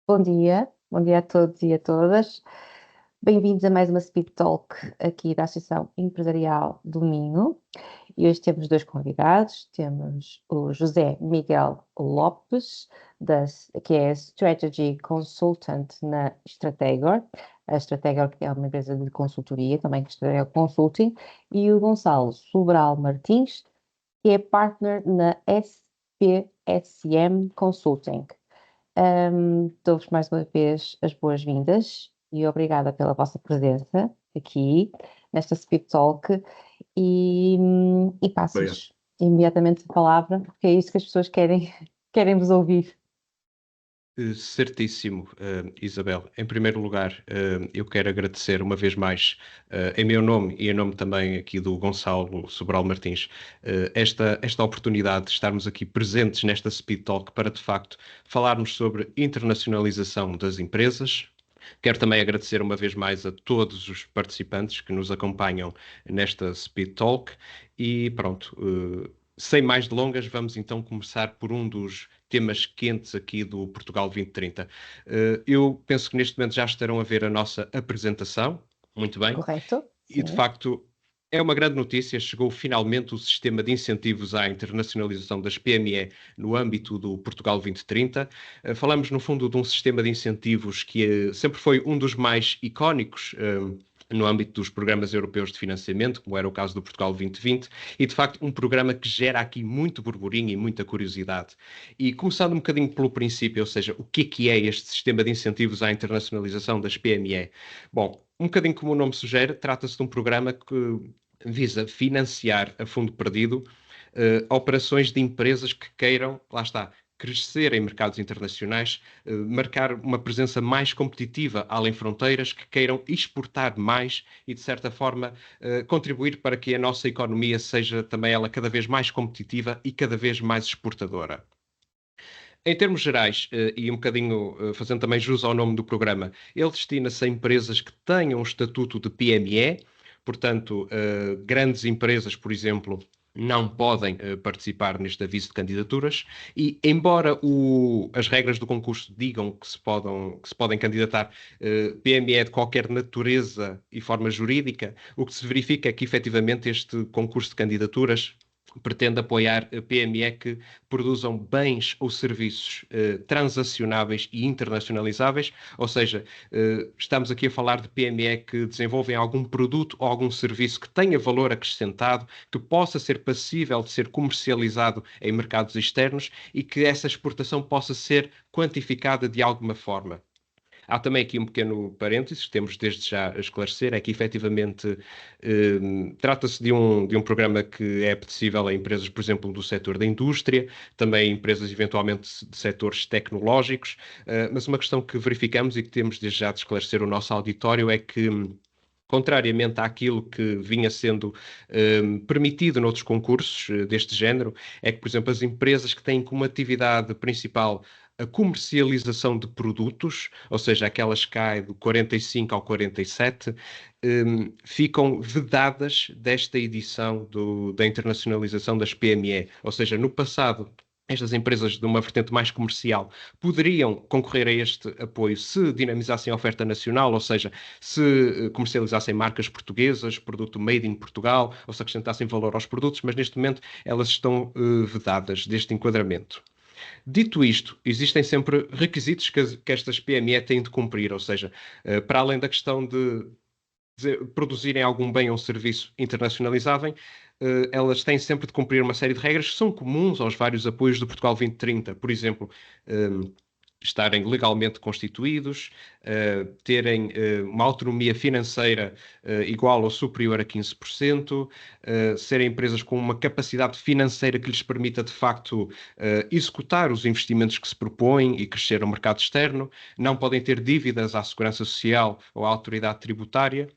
Bom dia a todos e a todas. Bem-vindos a mais uma Speed Talk aqui da Associação Empresarial do Minho. E hoje temos dois convidados. Temos o José Miguel Lopes, que é Strategy Consultant na Strategor. A Strategor é uma empresa de consultoria, também que é Consulting. E o Gonçalo Sobral Martins, que é Partner na SPSM Consulting. Dou-vos mais uma vez as boas-vindas e obrigada pela vossa presença aqui nesta Speed Talk e Obrigado. passo-vos imediatamente a palavra, porque é isso que as pessoas querem vos ouvir. Certíssimo, Isabel. Em primeiro lugar, eu quero agradecer uma vez mais, em meu nome e em nome também aqui do Gonçalo Sobral Martins, esta oportunidade de estarmos aqui presentes nesta Speed Talk para, de facto, falarmos sobre internacionalização das empresas. Quero também agradecer uma vez mais a todos os participantes que nos acompanham nesta Speed Talk e pronto, sem mais delongas, vamos então começar por um dos temas quentes aqui do Portugal 2030. Eu penso que neste momento já estarão a ver a nossa apresentação, muito bem, Correto? e de Sim. facto é uma grande notícia, chegou finalmente o sistema de incentivos à internacionalização das PME no âmbito do Portugal 2030. Falamos no fundo de um sistema de incentivos que sempre foi um dos mais icónicos no âmbito dos programas europeus de financiamento, como era o caso do Portugal 2020, e de facto um programa que gera aqui muito burburinho e muita curiosidade. E começando um bocadinho pelo princípio, ou seja, o que é este sistema de incentivos à internacionalização das PME? Bom, um bocadinho como o nome sugere, trata-se de um programa que visa financiar a fundo perdido operações de empresas que queiram, lá está, crescer em mercados internacionais, marcar uma presença mais competitiva além fronteiras, que queiram exportar mais e, de certa forma, contribuir para que a nossa economia seja também ela cada vez mais competitiva e cada vez mais exportadora. Em termos gerais, e um bocadinho fazendo também jus ao nome do programa, ele destina-se a empresas que tenham um estatuto de PME, portanto, grandes empresas, por exemplo, não podem participar neste aviso de candidaturas e, embora as regras do concurso digam que se podem candidatar PME de qualquer natureza e forma jurídica, o que se verifica é que, efetivamente, este concurso de candidaturas pretende apoiar PME que produzam bens ou serviços transacionáveis e internacionalizáveis, ou seja, estamos aqui a falar de PME que desenvolvem algum produto ou algum serviço que tenha valor acrescentado, que possa ser passível de ser comercializado em mercados externos e que essa exportação possa ser quantificada de alguma forma. Há também aqui um pequeno parênteses que temos desde já a esclarecer, é que efetivamente trata-se de um programa que é apetecível a empresas, por exemplo, do setor da indústria, também empresas eventualmente de setores tecnológicos, mas uma questão que verificamos e que temos desde já de esclarecer o nosso auditório é que contrariamente àquilo que vinha sendo permitido noutros concursos deste género, é que, por exemplo, as empresas que têm como atividade principal a comercialização de produtos, ou seja, aquelas que caem do 45 ao 47, ficam vedadas desta edição da internacionalização das PME. Ou seja, no passado, estas empresas de uma vertente mais comercial poderiam concorrer a este apoio se dinamizassem a oferta nacional, ou seja, se comercializassem marcas portuguesas, produto made in Portugal, ou se acrescentassem valor aos produtos, mas neste momento elas estão vedadas deste enquadramento. Dito isto, existem sempre requisitos que estas PME têm de cumprir, ou seja, para além da questão de produzirem algum bem ou serviço internacionalizável, elas têm sempre de cumprir uma série de regras que são comuns aos vários apoios do Portugal 2030. Por exemplo, estarem legalmente constituídos, terem uma autonomia financeira igual ou superior a 15%, serem empresas com uma capacidade financeira que lhes permita, de facto, executar os investimentos que se propõem e crescer no mercado externo, não podem ter dívidas à Segurança Social ou à Autoridade Tributária.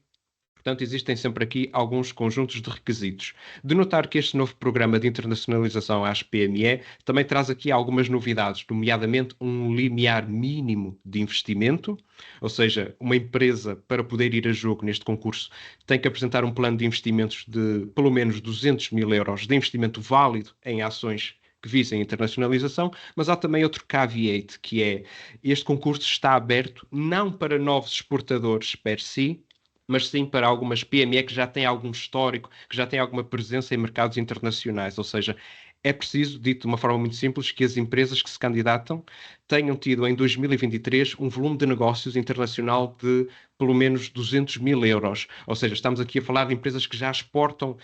Portanto, existem sempre aqui alguns conjuntos de requisitos. De notar que este novo programa de internacionalização às PME também traz aqui algumas novidades, nomeadamente um limiar mínimo de investimento, ou seja, uma empresa, para poder ir a jogo neste concurso, tem que apresentar um plano de investimentos de pelo menos 200 mil euros de investimento válido em ações que visem a internacionalização, mas há também outro caveat, que é este concurso está aberto não para novos exportadores per si, mas sim para algumas PME que já têm algum histórico, que já têm alguma presença em mercados internacionais. Ou seja, é preciso, dito de uma forma muito simples, que as empresas que se candidatam tenham tido em 2023 um volume de negócios internacional de pelo menos 200 mil euros. Ou seja, estamos aqui a falar de empresas que já exportam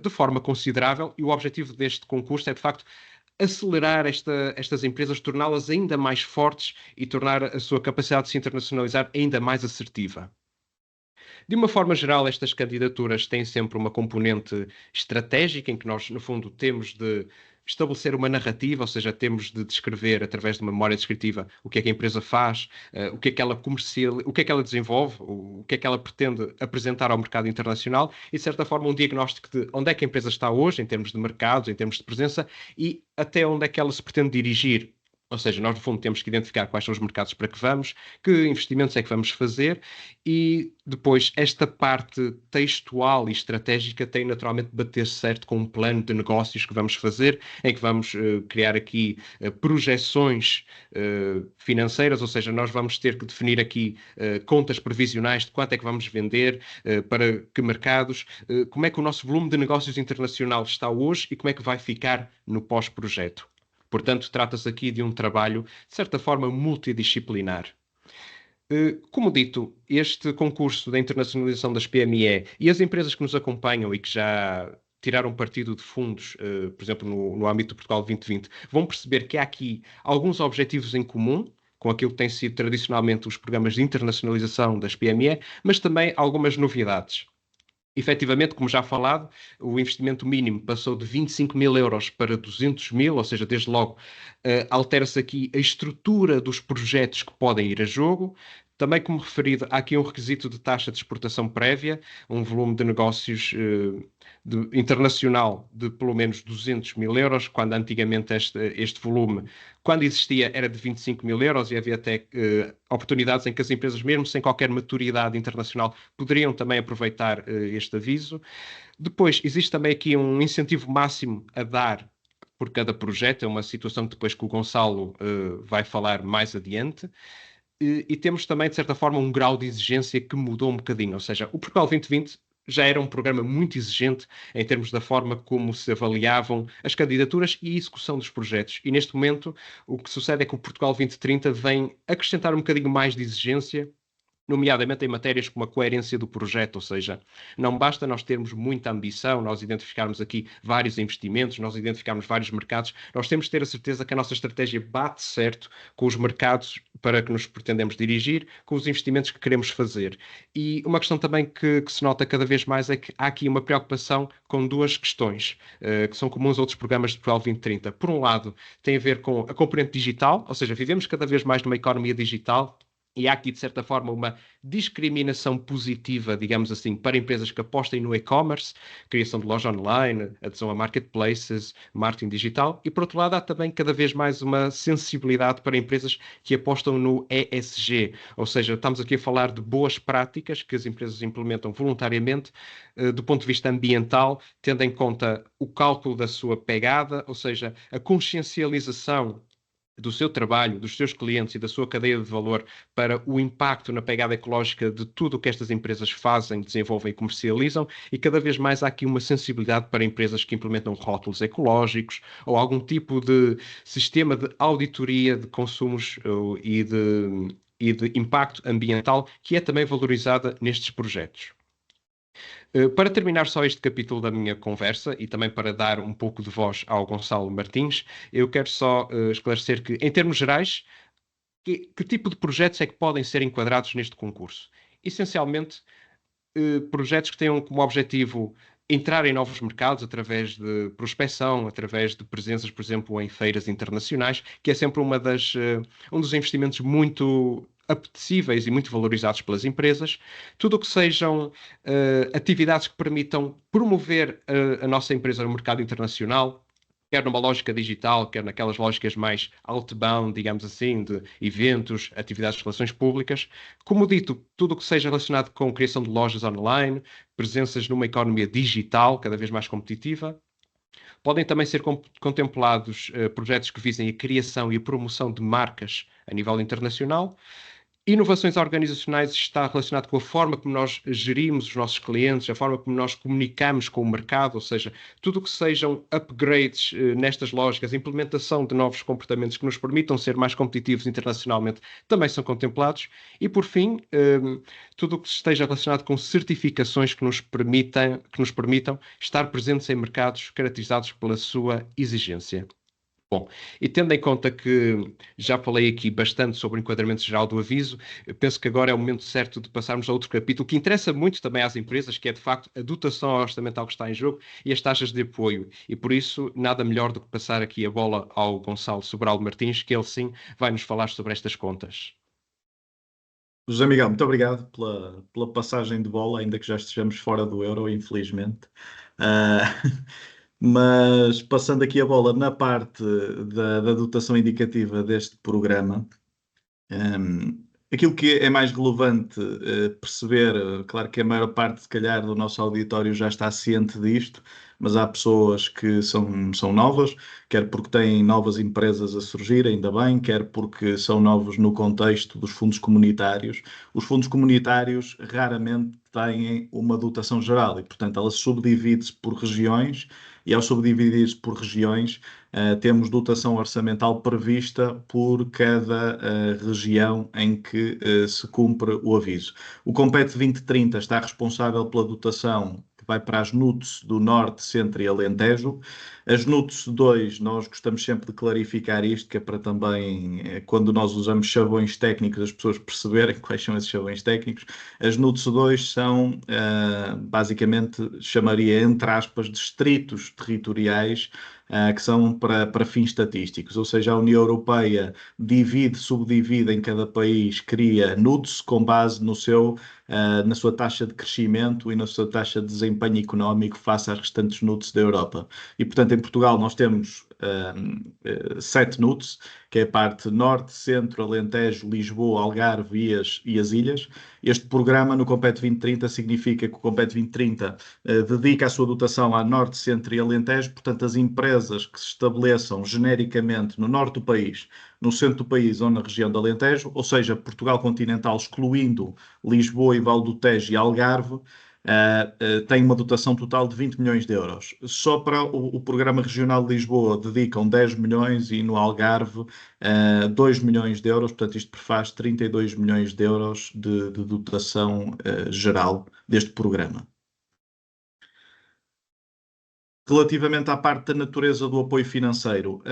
de forma considerável e o objetivo deste concurso é, de facto, acelerar estas empresas, torná-las ainda mais fortes e tornar a sua capacidade de se internacionalizar ainda mais assertiva. De uma forma geral, estas candidaturas têm sempre uma componente estratégica, em que nós, no fundo, temos de estabelecer uma narrativa, ou seja, temos de descrever através de uma memória descritiva o que é que a empresa faz, o que é que ela comercializa, o que é que ela desenvolve, o que é que ela pretende apresentar ao mercado internacional e, de certa forma, um diagnóstico de onde é que a empresa está hoje, em termos de mercados, em termos de presença e até onde é que ela se pretende dirigir. Ou seja, nós, no fundo, temos que identificar quais são os mercados para que vamos, que investimentos é que vamos fazer e depois esta parte textual e estratégica tem naturalmente de bater certo com um plano de negócios que vamos fazer, em que vamos criar aqui projeções financeiras, ou seja, nós vamos ter que definir aqui contas previsionais de quanto é que vamos vender, para que mercados, como é que o nosso volume de negócios internacional está hoje e como é que vai ficar no pós-projeto. Portanto, trata-se aqui de um trabalho, de certa forma, multidisciplinar. Como dito, este concurso da internacionalização das PME e as empresas que nos acompanham e que já tiraram partido de fundos, por exemplo, no âmbito do Portugal 2020, vão perceber que há aqui alguns objetivos em comum com aquilo que têm sido tradicionalmente os programas de internacionalização das PME, mas também algumas novidades. Efetivamente, como já falado, o investimento mínimo passou de 25 mil euros para 200 mil, ou seja, desde logo altera-se aqui a estrutura dos projetos que podem ir a jogo. Também, como referido, há aqui um requisito de taxa de exportação prévia, um volume de negócios internacional de pelo menos 200 mil euros, quando antigamente este volume, quando existia, era de 25 mil euros e havia até oportunidades em que as empresas, mesmo sem qualquer maturidade internacional, poderiam também aproveitar este aviso. Depois, existe também aqui um incentivo máximo a dar por cada projeto, é uma situação que depois que o Gonçalo vai falar mais adiante. E temos também, de certa forma, um grau de exigência que mudou um bocadinho. Ou seja, o Portugal 2020 já era um programa muito exigente em termos da forma como se avaliavam as candidaturas e a execução dos projetos. E neste momento, o que sucede é que o Portugal 2030 vem acrescentar um bocadinho mais de exigência, nomeadamente em matérias como a coerência do projeto, ou seja, não basta nós termos muita ambição, nós identificarmos aqui vários investimentos, nós identificarmos vários mercados, nós temos de ter a certeza que a nossa estratégia bate certo com os mercados para que nos pretendemos dirigir, com os investimentos que queremos fazer. E uma questão também que se nota cada vez mais é que há aqui uma preocupação com duas questões que são comuns a outros programas de Portugal 2030. Por um lado, tem a ver com a componente digital, ou seja, vivemos cada vez mais numa economia digital. E há aqui, de certa forma, uma discriminação positiva, digamos assim, para empresas que apostem no e-commerce, criação de loja online, adesão a marketplaces, marketing digital. E, por outro lado, há também cada vez mais uma sensibilidade para empresas que apostam no ESG. Ou seja, estamos aqui a falar de boas práticas que as empresas implementam voluntariamente, do ponto de vista ambiental, tendo em conta o cálculo da sua pegada, ou seja, a consciencialização do seu trabalho, dos seus clientes e da sua cadeia de valor para o impacto na pegada ecológica de tudo o que estas empresas fazem, desenvolvem e comercializam, e cada vez mais há aqui uma sensibilidade para empresas que implementam rótulos ecológicos ou algum tipo de sistema de auditoria de consumos e de impacto ambiental que é também valorizada nestes projetos. Para terminar só este capítulo da minha conversa e também para dar um pouco de voz ao Gonçalo Martins, eu quero só esclarecer que, em termos gerais, que tipo de projetos é que podem ser enquadrados neste concurso? Essencialmente, projetos que tenham como objetivo entrar em novos mercados através de prospecção, através de presenças, por exemplo, em feiras internacionais, que é sempre um dos investimentos muito apetecíveis e muito valorizados pelas empresas. Tudo o que sejam atividades que permitam promover a nossa empresa no mercado internacional, quer numa lógica digital, quer naquelas lógicas mais outbound, digamos assim, de eventos, atividades de relações públicas. Como dito, tudo o que seja relacionado com criação de lojas online, presenças numa economia digital cada vez mais competitiva, Podem também ser contemplados projetos que visem a criação e a promoção de marcas a nível internacional. Inovações organizacionais está relacionado com a forma como nós gerimos os nossos clientes, a forma como nós comunicamos com o mercado, ou seja, tudo o que sejam upgrades nestas lógicas, implementação de novos comportamentos que nos permitam ser mais competitivos internacionalmente, também são contemplados. E, por fim, tudo o que esteja relacionado com certificações que nos permitam estar presentes em mercados caracterizados pela sua exigência. Bom, e tendo em conta que já falei aqui bastante sobre o enquadramento geral do aviso, eu penso que agora é o momento certo de passarmos a outro capítulo que interessa muito também às empresas, que é de facto a dotação orçamental que está em jogo e as taxas de apoio. E por isso, nada melhor do que passar aqui a bola ao Gonçalo Sobral Martins, que ele sim vai nos falar sobre estas contas. José Miguel, muito obrigado pela passagem de bola, ainda que já estejamos fora do euro, infelizmente. Mas passando aqui a bola na parte da dotação indicativa deste programa, aquilo que é mais relevante perceber, claro que a maior parte, se calhar, do nosso auditório já está ciente disto, mas há pessoas que são novas, quer porque têm novas empresas a surgir, ainda bem, quer porque são novos no contexto dos fundos comunitários. Os fundos comunitários raramente têm uma dotação geral e, portanto, ela subdivide-se por regiões e, ao subdividir-se por regiões, temos dotação orçamental prevista por cada região em que se cumpre o aviso. O Compete 2030 está responsável pela dotação que vai para as NUTS do Norte, Centro e Alentejo. As NUTS 2, nós gostamos sempre de clarificar isto, que é para também, quando nós usamos chavões técnicos, as pessoas perceberem quais são esses chavões técnicos. As NUTS 2 são, basicamente, chamaria, entre aspas, distritos territoriais, que são para fins estatísticos, ou seja, a União Europeia subdivide em cada país, cria NUTS com base na sua taxa de crescimento e na sua taxa de desempenho económico face às restantes NUTS da Europa. E, portanto, em Portugal nós temos 7 NUTS, que é a parte Norte, Centro, Alentejo, Lisboa, Algarve e as Ilhas. Este programa no Compete 2030 significa que o Compete 2030 dedica a sua dotação a Norte, Centro e Alentejo, portanto as empresas que se estabeleçam genericamente no Norte do país, no Centro do país ou na região de Alentejo, ou seja, Portugal continental excluindo Lisboa e Vale do Tejo e Algarve, tem uma dotação total de 20 milhões de euros. Só para o Programa Regional de Lisboa dedicam 10 milhões e no Algarve 2 milhões de euros, portanto isto prefaz 32 milhões de euros de dotação geral deste programa. Relativamente à parte da natureza do apoio financeiro,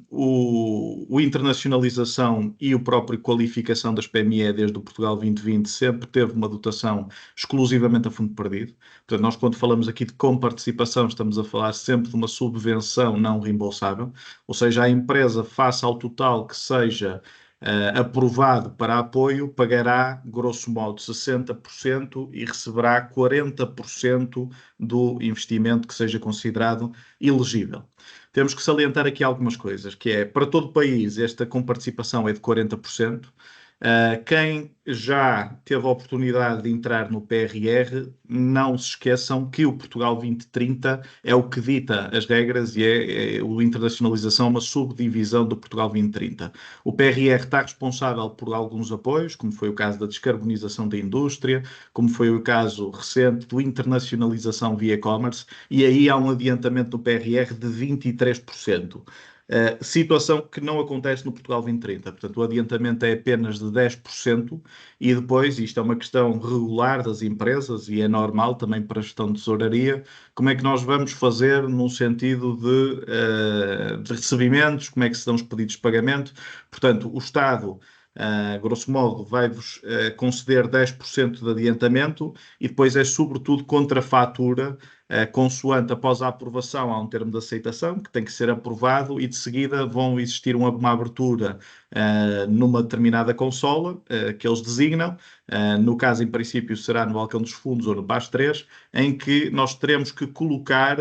o internacionalização e o próprio qualificação das PME desde o Portugal 2020 sempre teve uma dotação exclusivamente a fundo perdido. Portanto, nós quando falamos aqui de comparticipação estamos a falar sempre de uma subvenção não reembolsável, ou seja, a empresa face ao total que seja aprovado para apoio, pagará, grosso modo, 60% e receberá 40% do investimento que seja considerado elegível. Temos que salientar aqui algumas coisas, que é, para todo o país, esta comparticipação é de 40%. Quem já teve a oportunidade de entrar no PRR, não se esqueçam que o Portugal 2030 é o que dita as regras e a internacionalização é uma subdivisão do Portugal 2030. O PRR está responsável por alguns apoios, como foi o caso da descarbonização da indústria, como foi o caso recente do internacionalização via e-commerce, e aí há um adiantamento do PRR de 23%. Situação que não acontece no Portugal 2030. Portanto, o adiantamento é apenas de 10% e depois, isto é uma questão regular das empresas e é normal também para a gestão de tesouraria, como é que nós vamos fazer no sentido de recebimentos, como é que se dão os pedidos de pagamento. Portanto, o Estado, grosso modo, vai-vos conceder 10% de adiantamento e depois é sobretudo contra a fatura, consoante após a aprovação há um termo de aceitação que tem que ser aprovado e de seguida vão existir uma abertura numa determinada consola que eles designam, no caso em princípio será no balcão dos fundos ou no PAS 3, em que nós teremos que colocar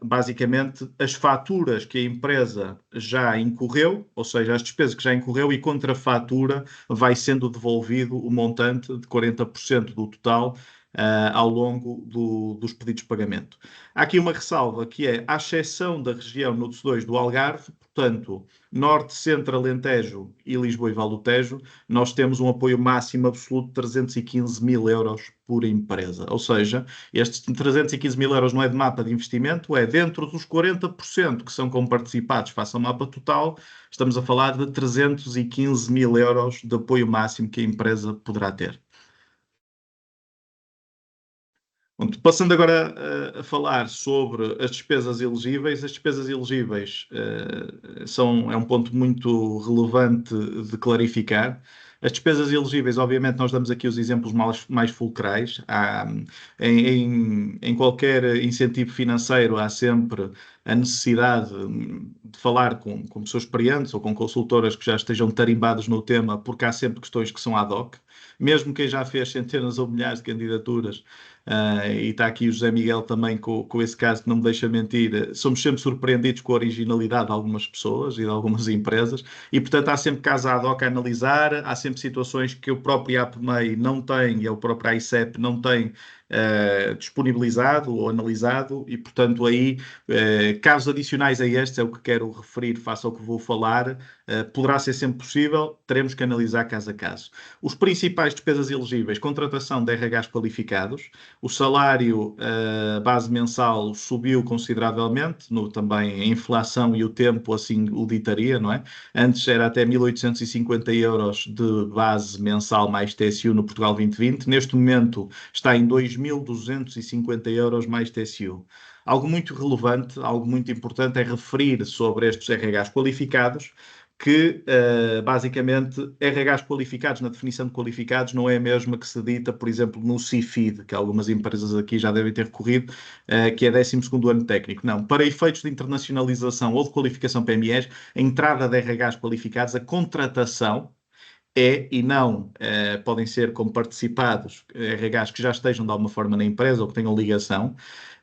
basicamente as faturas que a empresa já incorreu, ou seja, as despesas que já incorreu e contra a fatura vai sendo devolvido o montante de 40% do total ao longo dos pedidos de pagamento. Há aqui uma ressalva que é, à exceção da região NUTS 2 do Algarve, portanto, Norte, Centro, Alentejo e Lisboa e Vale do Tejo, nós temos um apoio máximo absoluto de 315 mil euros por empresa. Ou seja, estes 315 mil euros não é de mapa de investimento, é dentro dos 40% que são comparticipados face ao mapa total, estamos a falar de 315 mil euros de apoio máximo que a empresa poderá ter. Passando agora a falar sobre as despesas elegíveis, as despesas elegíveis é um ponto muito relevante de clarificar. As despesas elegíveis, obviamente, nós damos aqui os exemplos mais fulcrais. Em qualquer incentivo financeiro há sempre a necessidade de falar com pessoas experientes ou com consultoras que já estejam tarimbadas no tema, porque há sempre questões que são ad hoc. Mesmo quem já fez centenas ou milhares de candidaturas, e está aqui o José Miguel também com esse caso que não me deixa mentir, somos sempre surpreendidos com a originalidade de algumas pessoas e de algumas empresas e, portanto, há sempre casos ad hoc a analisar, há sempre situações que o próprio APMEI não tem e o próprio AICEP não tem disponibilizado ou analisado e, portanto, aí casos adicionais a estes é o que quero referir face ao que vou falar, poderá ser sempre possível, teremos que analisar caso a caso. Os principais despesas elegíveis, contratação de RHs qualificados, o salário base mensal subiu consideravelmente, também a inflação e o tempo assim o ditaria, não é? Antes era até 1.850 euros de base mensal mais TSU no Portugal 2020, neste momento está em 2.250 euros mais TSU. Algo muito relevante, algo muito importante é referir sobre estes RHs qualificados, que basicamente RHs qualificados, na definição de qualificados, não é a mesma que se dita, por exemplo, no CIFID, que algumas empresas aqui já devem ter recorrido, que é 12º ano técnico. Não, para efeitos de internacionalização ou de qualificação PMEs, a entrada de RHs qualificados, a contratação e não podem ser como participados RHs que já estejam de alguma forma na empresa ou que tenham ligação.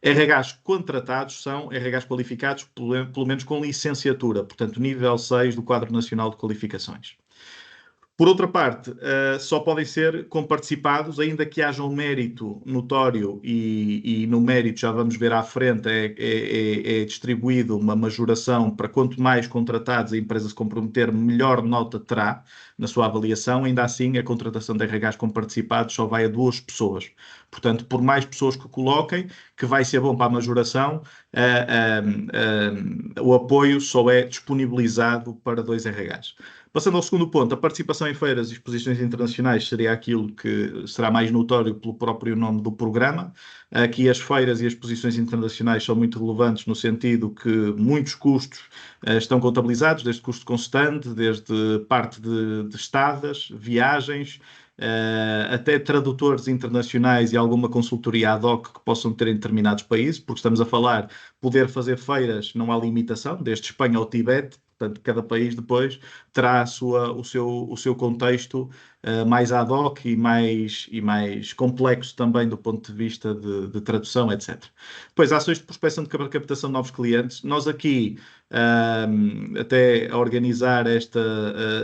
RHs contratados são RHs qualificados pelo menos com licenciatura, portanto nível 6 do Quadro Nacional de Qualificações. Por outra parte, só podem ser comparticipados, ainda que haja um mérito notório e no mérito, já vamos ver à frente, é distribuído uma majoração para quanto mais contratados a empresa se comprometer, melhor nota terá na sua avaliação. Ainda assim, a contratação de RHs comparticipados só vai a 2 pessoas. Portanto, por mais pessoas que coloquem, que vai ser bom para a majoração, o apoio só é disponibilizado para 2 RHs. Passando ao segundo ponto, a participação em feiras e exposições internacionais seria aquilo que será mais notório pelo próprio nome do programa. Aqui as feiras e as exposições internacionais são muito relevantes no sentido que muitos custos estão contabilizados, desde custo com stand, desde parte de estadas, viagens, até tradutores internacionais e alguma consultoria ad hoc que possam ter em determinados países, porque estamos a falar, poder fazer feiras não há limitação, desde Espanha ao Tibete. Portanto, cada país depois terá o seu contexto mais ad hoc e mais complexo também do ponto de vista de tradução, etc. Depois, ações de prospecção de captação de novos clientes. Nós aqui, até a organizar esta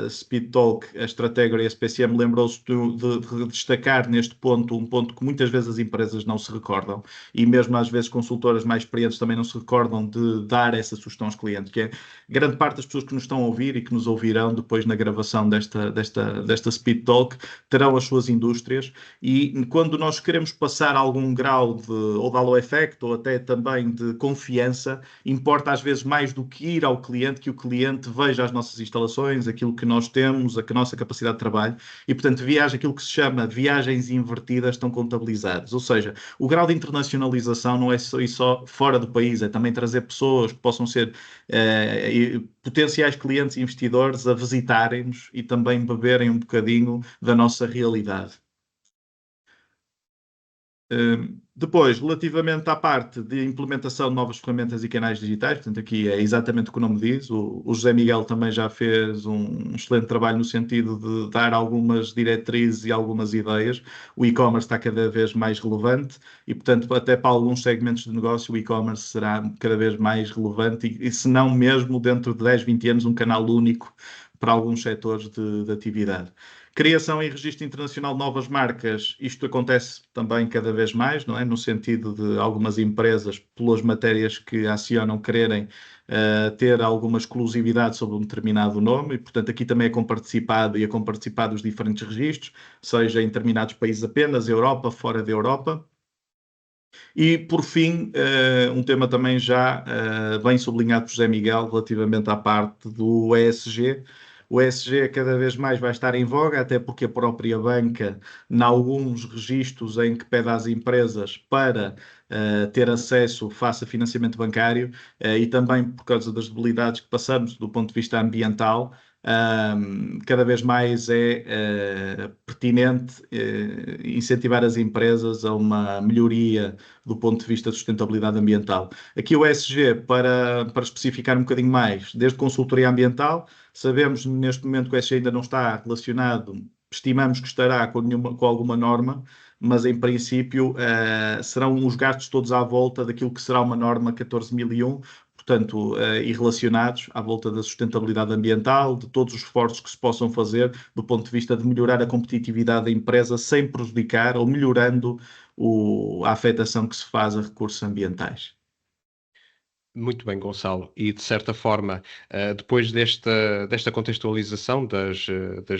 Speed Talk, a Strategory e a SPCM lembrou-se de destacar neste ponto um ponto que muitas vezes as empresas não se recordam e mesmo às vezes consultoras mais experientes também não se recordam de dar essa sugestão aos clientes, que é grande parte das pessoas que nos estão a ouvir e que nos ouvirão depois na gravação desta Speed Talk terão as suas indústrias e quando nós queremos passar algum grau ou de halo effect ou até também de confiança, importa às vezes mais do que ir ao cliente, que o cliente veja as nossas instalações, aquilo que nós temos, a nossa capacidade de trabalho e, portanto, aquilo que se chama viagens invertidas estão contabilizadas. Ou seja, o grau de internacionalização não é só fora do país, é também trazer pessoas que possam ser potenciais clientes e investidores a visitarem-nos e também beberem um bocadinho da nossa realidade. Depois, relativamente à parte de implementação de novas ferramentas e canais digitais, portanto aqui é exatamente o que o nome diz, o José Miguel também já fez um excelente trabalho no sentido de dar algumas diretrizes e algumas ideias. O e-commerce está cada vez mais relevante e, portanto, até para alguns segmentos de negócio o e-commerce será cada vez mais relevante e se não mesmo dentro de 10, 20 anos um canal único para alguns setores de atividade. Criação e registro internacional de novas marcas, isto acontece também cada vez mais, não é? No sentido de algumas empresas, pelas matérias que acionam, quererem ter alguma exclusividade sobre um determinado nome, e portanto aqui também é comparticipado os diferentes registros, seja em determinados países apenas, Europa, fora da Europa. E, por fim, um tema também já bem sublinhado por José Miguel, relativamente à parte do ESG. O ESG cada vez mais vai estar em voga, até porque a própria banca, em alguns registros em que pede às empresas para ter acesso face a financiamento bancário, e também por causa das debilidades que passamos do ponto de vista ambiental, cada vez mais é pertinente incentivar as empresas a uma melhoria do ponto de vista de sustentabilidade ambiental. Aqui o ESG, para especificar um bocadinho mais, desde consultoria ambiental, sabemos neste momento que o ESG ainda não está relacionado, estimamos que estará com alguma norma, mas em princípio serão os gastos todos à volta daquilo que será uma norma 14.001, portanto, e relacionados à volta da sustentabilidade ambiental, de todos os esforços que se possam fazer do ponto de vista de melhorar a competitividade da empresa sem prejudicar ou melhorando a afetação que se faz a recursos ambientais. Muito bem, Gonçalo. E, de certa forma, depois desta contextualização das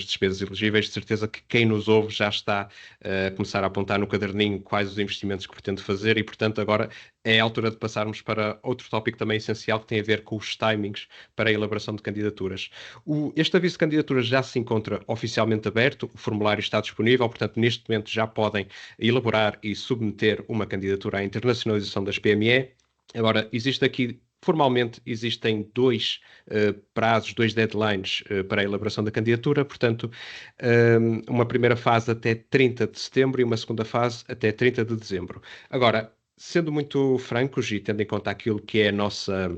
despesas elegíveis, de certeza que quem nos ouve já está a começar a apontar no caderninho quais os investimentos que pretende fazer e, portanto, agora é a altura de passarmos para outro tópico também essencial que tem a ver com os timings para a elaboração de candidaturas. Este aviso de candidatura já se encontra oficialmente aberto, o formulário está disponível, portanto, neste momento já podem elaborar e submeter uma candidatura à internacionalização das PME. Agora, formalmente existem dois prazos, dois deadlines para a elaboração da candidatura, portanto, uma primeira fase até 30 de setembro e uma segunda fase até 30 de dezembro. Agora, sendo muito francos e tendo em conta aquilo que é a nossa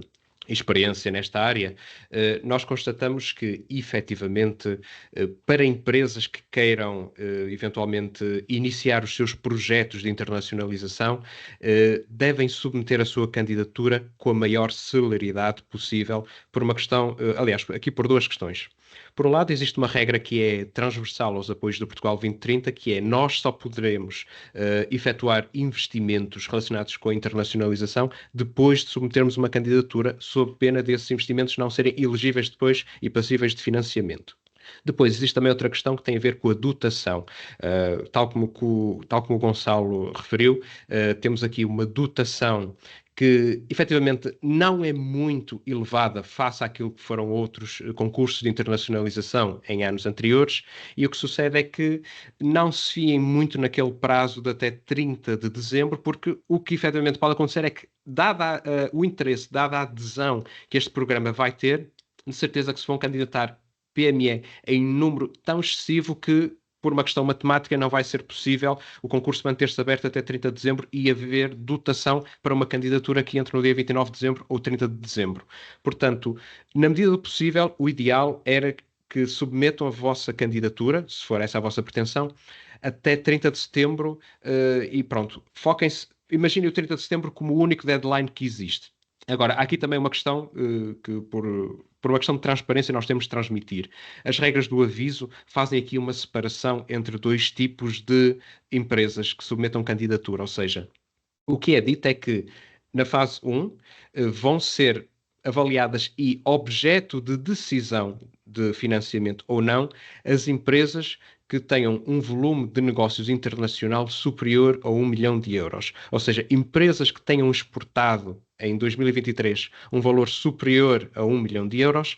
experiência nesta área, nós constatamos que, efetivamente, para empresas que queiram, eventualmente, iniciar os seus projetos de internacionalização, devem submeter a sua candidatura com a maior celeridade possível, por uma questão, aliás, aqui por duas questões. Por um lado, existe uma regra que é transversal aos apoios do Portugal 2030, que é nós só poderemos efetuar investimentos relacionados com a internacionalização depois de submetermos uma candidatura, sob pena desses investimentos não serem elegíveis depois e passíveis de financiamento. Depois, existe também outra questão que tem a ver com a dotação. Tal como o Gonçalo referiu, temos aqui uma dotação que efetivamente não é muito elevada face àquilo que foram outros concursos de internacionalização em anos anteriores, e o que sucede é que não se fiem muito naquele prazo de até 30 de dezembro, porque o que efetivamente pode acontecer é que, dada o interesse, dada a adesão que este programa vai ter, de certeza que se vão candidatar PME em número tão excessivo que, por uma questão matemática, não vai ser possível o concurso manter-se aberto até 30 de dezembro e haver dotação para uma candidatura que entre no dia 29 de dezembro ou 30 de dezembro. Portanto, na medida do possível, o ideal era que submetam a vossa candidatura, se for essa a vossa pretensão, até 30 de setembro e pronto, foquem-se, imaginem o 30 de setembro como o único deadline que existe. Agora, há aqui também uma questão que, por uma questão de transparência, nós temos de transmitir. As regras do aviso fazem aqui uma separação entre dois tipos de empresas que submetam candidatura, ou seja, o que é dito é que na fase 1 vão ser avaliadas e objeto de decisão de financiamento ou não as empresas que tenham um volume de negócios internacional superior a 1 milhão de euros. Ou seja, empresas que tenham exportado em 2023 um valor superior a 1 milhão de euros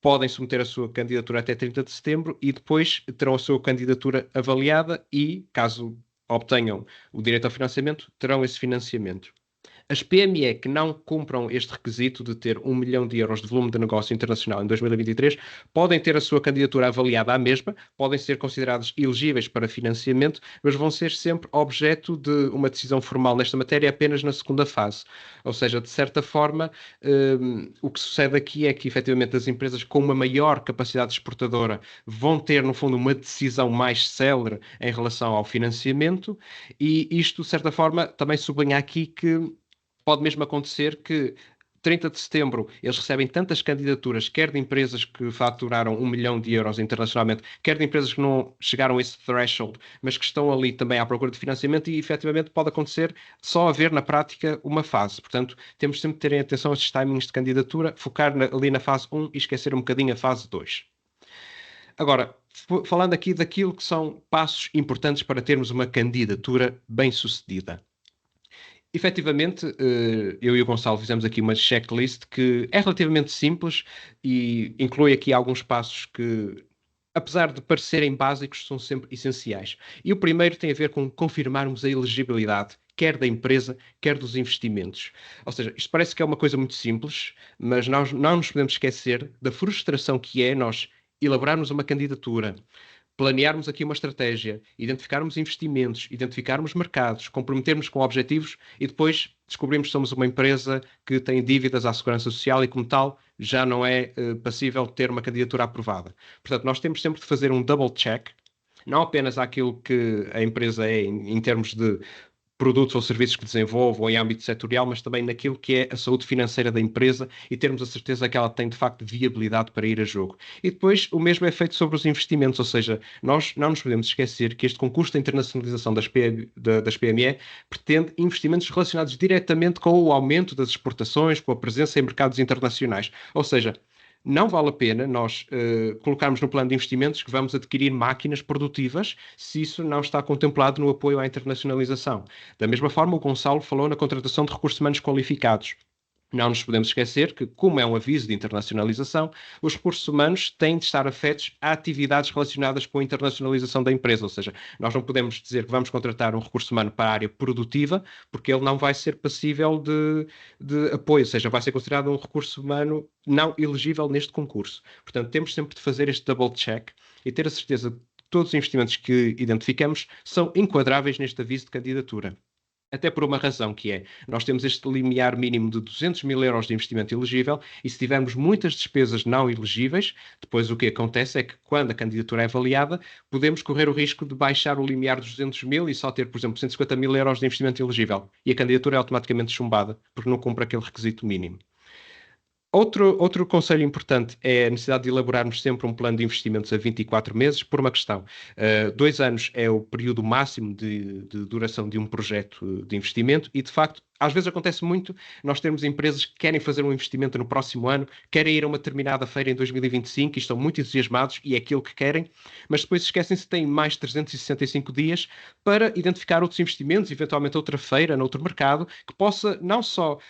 podem submeter a sua candidatura até 30 de setembro e depois terão a sua candidatura avaliada e, caso obtenham o direito ao financiamento, terão esse financiamento. As PME que não cumpram este requisito de ter 1 milhão de euros de volume de negócio internacional em 2023 podem ter a sua candidatura avaliada à mesma, podem ser consideradas elegíveis para financiamento, mas vão ser sempre objeto de uma decisão formal nesta matéria apenas na segunda fase. Ou seja, de certa forma, o que sucede aqui é que, efetivamente, as empresas com uma maior capacidade exportadora vão ter, no fundo, uma decisão mais célere em relação ao financiamento, e isto, de certa forma, também sublinha aqui que pode mesmo acontecer que 30 de setembro, eles recebem tantas candidaturas, quer de empresas que faturaram 1 milhão de euros internacionalmente, quer de empresas que não chegaram a esse threshold, mas que estão ali também à procura de financiamento e, efetivamente, pode acontecer só haver, na prática, uma fase. Portanto, temos sempre de terem atenção a estes timings de candidatura, focar ali na fase 1 e esquecer um bocadinho a fase 2. Agora, falando aqui daquilo que são passos importantes para termos uma candidatura bem-sucedida. Efetivamente, eu e o Gonçalo fizemos aqui uma checklist que é relativamente simples e inclui aqui alguns passos que, apesar de parecerem básicos, são sempre essenciais. E o primeiro tem a ver com confirmarmos a elegibilidade, quer da empresa, quer dos investimentos. Ou seja, isto parece que é uma coisa muito simples, mas nós não nos podemos esquecer da frustração que é nós elaborarmos uma candidatura, planearmos aqui uma estratégia, identificarmos investimentos, identificarmos mercados, comprometermos com objetivos e depois descobrimos que somos uma empresa que tem dívidas à Segurança Social e, como tal, já não é passível de ter uma candidatura aprovada. Portanto, nós temos sempre de fazer um double check, não apenas àquilo que a empresa é em termos de produtos ou serviços que desenvolve ou em âmbito setorial, mas também naquilo que é a saúde financeira da empresa e termos a certeza que ela tem, de facto, viabilidade para ir a jogo. E depois o mesmo é feito sobre os investimentos, ou seja, nós não nos podemos esquecer que este concurso de internacionalização das PME pretende investimentos relacionados diretamente com o aumento das exportações, com a presença em mercados internacionais. Ou seja, não vale a pena nós colocarmos no plano de investimentos que vamos adquirir máquinas produtivas se isso não está contemplado no apoio à internacionalização. Da mesma forma, o Gonçalo falou na contratação de recursos humanos qualificados. Não nos podemos esquecer que, como é um aviso de internacionalização, os recursos humanos têm de estar afetos a atividades relacionadas com a internacionalização da empresa. Ou seja, nós não podemos dizer que vamos contratar um recurso humano para a área produtiva, porque ele não vai ser passível de apoio, ou seja, vai ser considerado um recurso humano não elegível neste concurso. Portanto, temos sempre de fazer este double check e ter a certeza que todos os investimentos que identificamos são enquadráveis neste aviso de candidatura. Até por uma razão que é, nós temos este limiar mínimo de 200 mil euros de investimento elegível e se tivermos muitas despesas não elegíveis, depois o que acontece é que quando a candidatura é avaliada, podemos correr o risco de baixar o limiar dos 200 mil e só ter, por exemplo, 150 mil euros de investimento elegível. E a candidatura é automaticamente chumbada, porque não cumpre aquele requisito mínimo. Outro conselho importante é a necessidade de elaborarmos sempre um plano de investimentos a 24 meses, por uma questão. 2 anos é o período máximo de duração de um projeto de investimento e, de facto, às vezes acontece muito nós termos empresas que querem fazer um investimento no próximo ano, querem ir a uma determinada feira em 2025 e estão muito entusiasmados e é aquilo que querem, mas depois esquecem-se que têm mais 365 dias para identificar outros investimentos, eventualmente outra feira, noutro mercado, que possa não só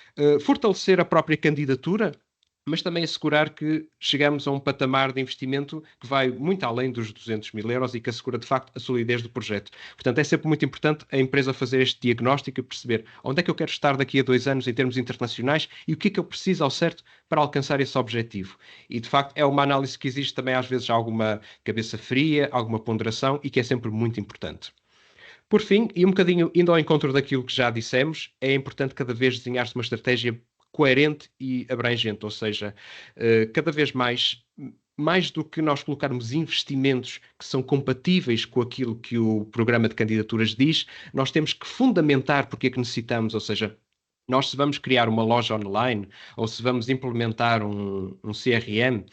fortalecer a própria candidatura, mas também assegurar que chegamos a um patamar de investimento que vai muito além dos 200 mil euros e que assegura, de facto, a solidez do projeto. Portanto, é sempre muito importante a empresa fazer este diagnóstico e perceber onde é que eu quero estar daqui a 2 anos em termos internacionais e o que é que eu preciso ao certo para alcançar esse objetivo. E, de facto, é uma análise que existe também, às vezes, alguma cabeça fria, alguma ponderação e que é sempre muito importante. Por fim, e um bocadinho indo ao encontro daquilo que já dissemos, é importante cada vez desenhar-se uma estratégia coerente e abrangente, ou seja, cada vez mais do que nós colocarmos investimentos que são compatíveis com aquilo que o programa de candidaturas diz, nós temos que fundamentar porque é que necessitamos, ou seja, nós se vamos criar uma loja online ou se vamos implementar um CRM,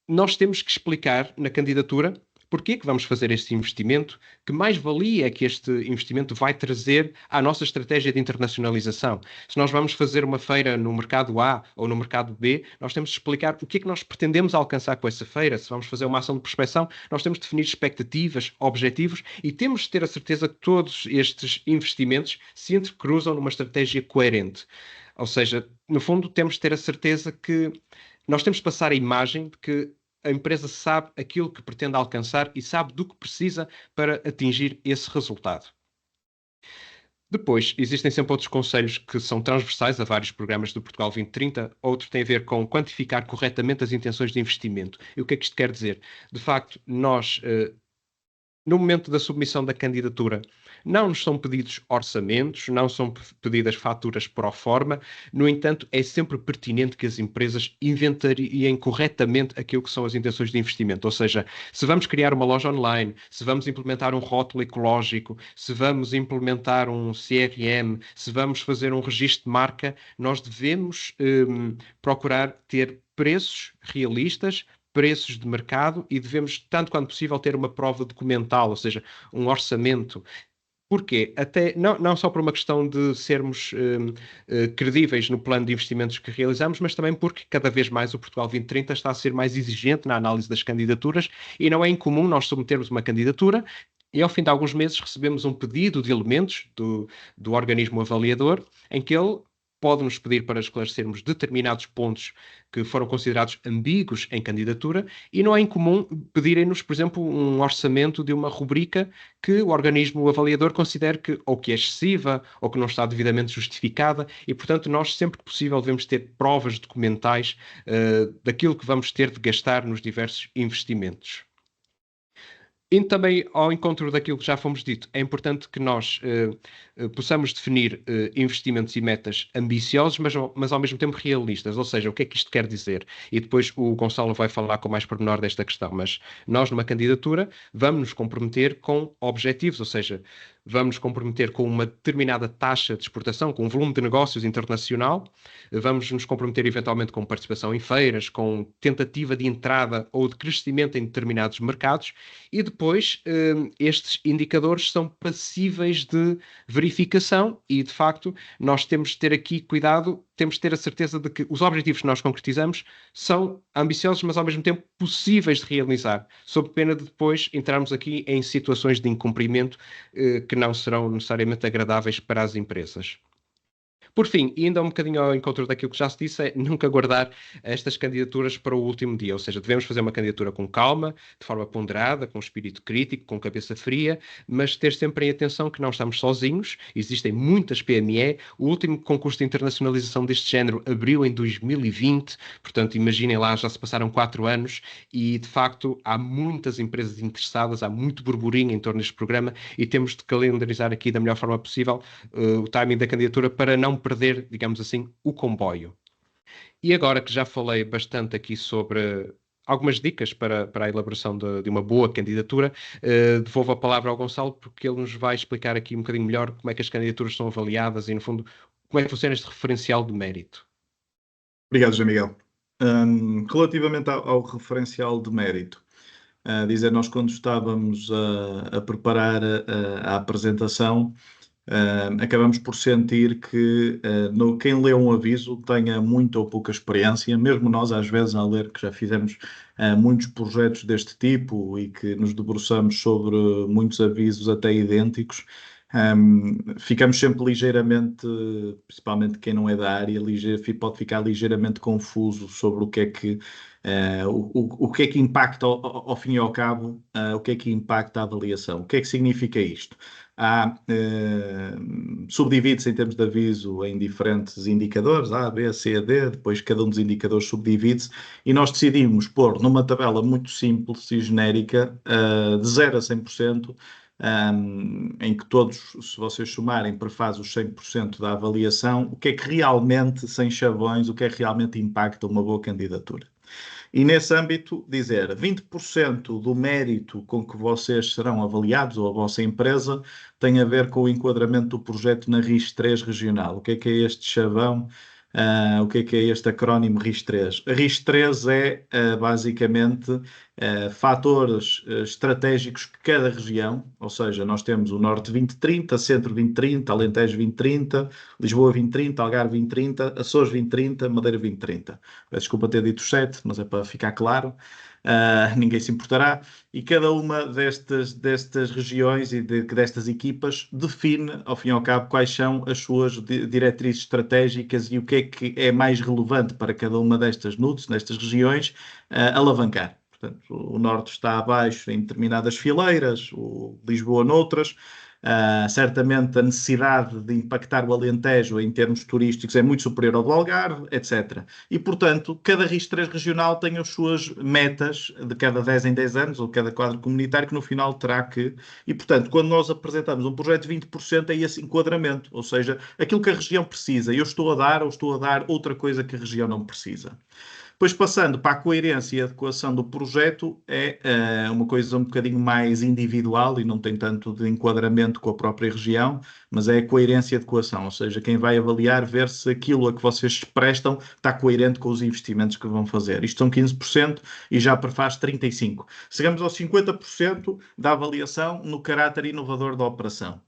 nós temos que explicar na candidatura porque é que vamos fazer este investimento, que mais-valia é que este investimento vai trazer à nossa estratégia de internacionalização. Se nós vamos fazer uma feira no mercado A ou no mercado B, nós temos de explicar o que é que nós pretendemos alcançar com essa feira. Se vamos fazer uma ação de prospecção, nós temos de definir expectativas, objetivos e temos de ter a certeza que todos estes investimentos se entrecruzam numa estratégia coerente. Ou seja, no fundo, temos de ter a certeza que nós temos de passar a imagem de que a empresa sabe aquilo que pretende alcançar e sabe do que precisa para atingir esse resultado. Depois, existem sempre outros conselhos que são transversais a vários programas do Portugal 2030. Outro tem a ver com quantificar corretamente as intenções de investimento. E o que é que isto quer dizer? De facto, nós no momento da submissão da candidatura, não nos são pedidos orçamentos, não são pedidas faturas pro forma, no entanto, é sempre pertinente que as empresas inventariem corretamente aquilo que são as intenções de investimento, ou seja, se vamos criar uma loja online, se vamos implementar um rótulo ecológico, se vamos implementar um CRM, se vamos fazer um registro de marca, nós devemos procurar ter preços realistas, preços de mercado e devemos, tanto quanto possível, ter uma prova documental, ou seja, um orçamento. Porquê? Até, não só por uma questão de sermos credíveis no plano de investimentos que realizamos, mas também porque cada vez mais o Portugal 2030 está a ser mais exigente na análise das candidaturas e não é incomum nós submetermos uma candidatura e ao fim de alguns meses recebemos um pedido de elementos do organismo avaliador em que ele pode nos pedir para esclarecermos determinados pontos que foram considerados ambíguos em candidatura e não é incomum pedirem-nos, por exemplo, um orçamento de uma rubrica que o organismo avaliador considere que ou que é excessiva ou que não está devidamente justificada e, portanto, nós sempre que possível devemos ter provas documentais daquilo que vamos ter de gastar nos diversos investimentos. Indo também ao encontro daquilo que já fomos dito, é importante que nós possamos definir investimentos e metas ambiciosos, mas ao mesmo tempo realistas. Ou seja, o que é que isto quer dizer? E depois o Gonçalo vai falar com mais pormenor desta questão, mas nós numa candidatura vamos nos comprometer com objetivos, ou seja, vamos nos comprometer com uma determinada taxa de exportação, com um volume de negócios internacional, vamos nos comprometer eventualmente com participação em feiras, com tentativa de entrada ou de crescimento em determinados mercados e depois estes indicadores são passíveis de verificação e, de facto, nós temos de ter aqui cuidado, temos de ter a certeza de que os objetivos que nós concretizamos são ambiciosos, mas ao mesmo tempo possíveis de realizar, sob pena de depois entrarmos aqui em situações de incumprimento que não serão necessariamente agradáveis para as empresas. Por fim, e ainda um bocadinho ao encontro daquilo que já se disse, é nunca guardar estas candidaturas para o último dia, ou seja, devemos fazer uma candidatura com calma, de forma ponderada, com espírito crítico, com cabeça fria, mas ter sempre em atenção que não estamos sozinhos, existem muitas PME, o último concurso de internacionalização deste género abriu em 2020, portanto imaginem lá, já se passaram 4 anos e de facto há muitas empresas interessadas, há muito burburinho em torno deste programa e temos de calendarizar aqui da melhor forma possível o timing da candidatura para não perder, digamos assim, o comboio. E agora que já falei bastante aqui sobre algumas dicas para a elaboração de uma boa candidatura, devolvo a palavra ao Gonçalo porque ele nos vai explicar aqui um bocadinho melhor como é que as candidaturas são avaliadas e, no fundo, como é que funciona este referencial de mérito. Obrigado, José Miguel. Relativamente ao referencial de mérito, dizer nós quando estávamos a preparar a apresentação, acabamos por sentir que quem lê um aviso tenha muita ou pouca experiência, mesmo nós às vezes a ler que já fizemos muitos projetos deste tipo e que nos debruçamos sobre muitos avisos até idênticos, ficamos sempre ligeiramente, principalmente quem não é da área, pode ficar ligeiramente confuso sobre o que é que o que é que impacta ao fim e ao cabo, o que é que impacta a avaliação. O que é que significa isto? Subdivide-se em termos de aviso em diferentes indicadores, A, B, C, D, depois cada um dos indicadores subdivide-se e nós decidimos pôr numa tabela muito simples e genérica, de 0 a 100%, em que todos, se vocês somarem, prefaz os 100% da avaliação, o que é que realmente, sem chavões, o que é que realmente impacta uma boa candidatura. E nesse âmbito, dizer 20% do mérito com que vocês serão avaliados, ou a vossa empresa, tem a ver com o enquadramento do projeto na RIS3 regional. O que é este chavão? O que é este acrónimo RIS3? A RIS3 é, basicamente, fatores estratégicos que cada região, ou seja, nós temos o Norte 2030, Centro 2030, Alentejo 2030, Lisboa 2030, Algarve 2030, Açores 2030, Madeira 2030. Peço desculpa ter dito 7, mas é para ficar claro. Ninguém se importará, e cada uma destas regiões e destas equipas define, ao fim e ao cabo, quais são as suas diretrizes estratégicas e o que é mais relevante para cada uma destas NUTS, nestas regiões, alavancar. Portanto, o Norte está abaixo em determinadas fileiras, o Lisboa noutras, Certamente a necessidade de impactar o Alentejo em termos turísticos é muito superior ao do Algarve, etc. E, portanto, cada RIS3 regional tem as suas metas de cada 10 em 10 anos, ou cada quadro comunitário, que no final terá que... E, portanto, quando nós apresentamos um projeto de 20%, é esse enquadramento, ou seja, aquilo que a região precisa. Eu estou a dar ou estou a dar outra coisa que a região não precisa. Depois, passando para a coerência e adequação do projeto, é uma coisa um bocadinho mais individual e não tem tanto de enquadramento com a própria região, mas é a coerência e adequação, ou seja, quem vai avaliar, ver se aquilo a que vocês prestam está coerente com os investimentos que vão fazer. Isto são 15% e já prefaz 35%. Chegamos aos 50% da avaliação no caráter inovador da operação.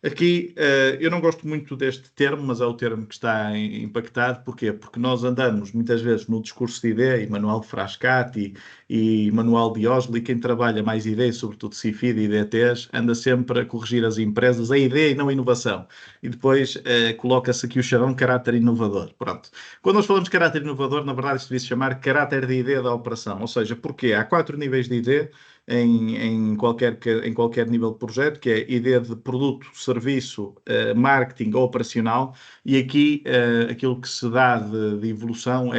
Aqui, eu não gosto muito deste termo, mas é o termo que está impactado. Porquê? Porque nós andamos, muitas vezes, no discurso de ideia, e Manuel de Frascati e Manuel de Osli, quem trabalha mais ideias, sobretudo CIFID e IDTs, anda sempre a corrigir as empresas, a ideia e não a inovação. E depois coloca-se aqui o chavão caráter inovador. Pronto. Quando nós falamos de caráter inovador, na verdade, isto devia se chamar caráter de ideia da operação. Ou seja, porquê? Há 4 níveis de ideia em qualquer nível de projeto, que é ideia de produto, serviço, marketing ou operacional, e aqui aquilo que se dá de evolução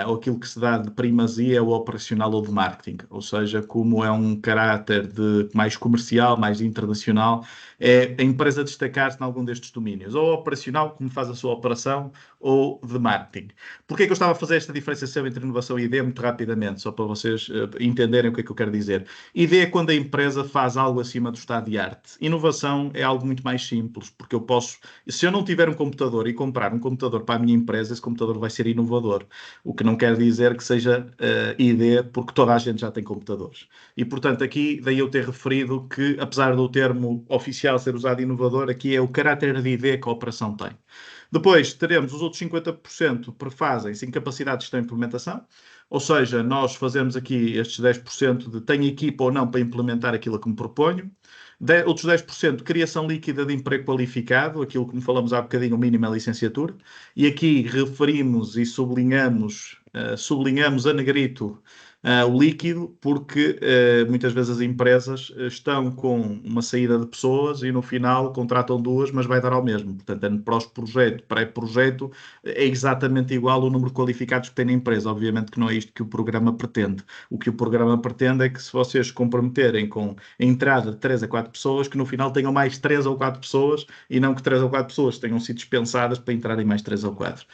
ou aquilo que se dá de primazia é o operacional ou de marketing, ou seja, como é um caráter mais comercial, mais internacional, é a empresa destacar-se em algum destes domínios, ou operacional, como faz a sua operação, ou de marketing. Porquê é que eu estava a fazer esta diferenciação entre inovação e ideia muito rapidamente, só para vocês entenderem o que é que eu quero dizer. Ideia é quando a empresa faz algo acima do estado de arte. Inovação é algo muito mais simples, porque eu posso, se eu não tiver um computador e comprar um computador para a minha empresa, esse computador vai ser inovador. O que não quer dizer que seja ideia, porque toda a gente já tem computadores. E, portanto, aqui daí eu ter referido que, apesar do termo oficial ser usado inovador, aqui é o caráter de ideia que a operação tem. Depois teremos os outros 50% prefazem-se em capacidade de gestão e implementação, ou seja, nós fazemos aqui estes 10% de tenho equipa ou não para implementar aquilo que me proponho. Outros 10% criação líquida de emprego qualificado, aquilo que me falamos há bocadinho, o mínimo é a licenciatura. E aqui referimos e sublinhamos a negrito o líquido, porque muitas vezes as empresas estão com uma saída de pessoas e no final contratam 2, mas vai dar ao mesmo. Portanto, pós-projeto, pré-projeto, é exatamente igual o número de qualificados que tem na empresa. Obviamente que não é isto que o programa pretende. O que o programa pretende é que se vocês se comprometerem com a entrada de 3 a 4 pessoas, que no final tenham mais 3 ou 4 pessoas e não que 3 ou 4 pessoas tenham sido dispensadas para entrarem mais 3 ou 4.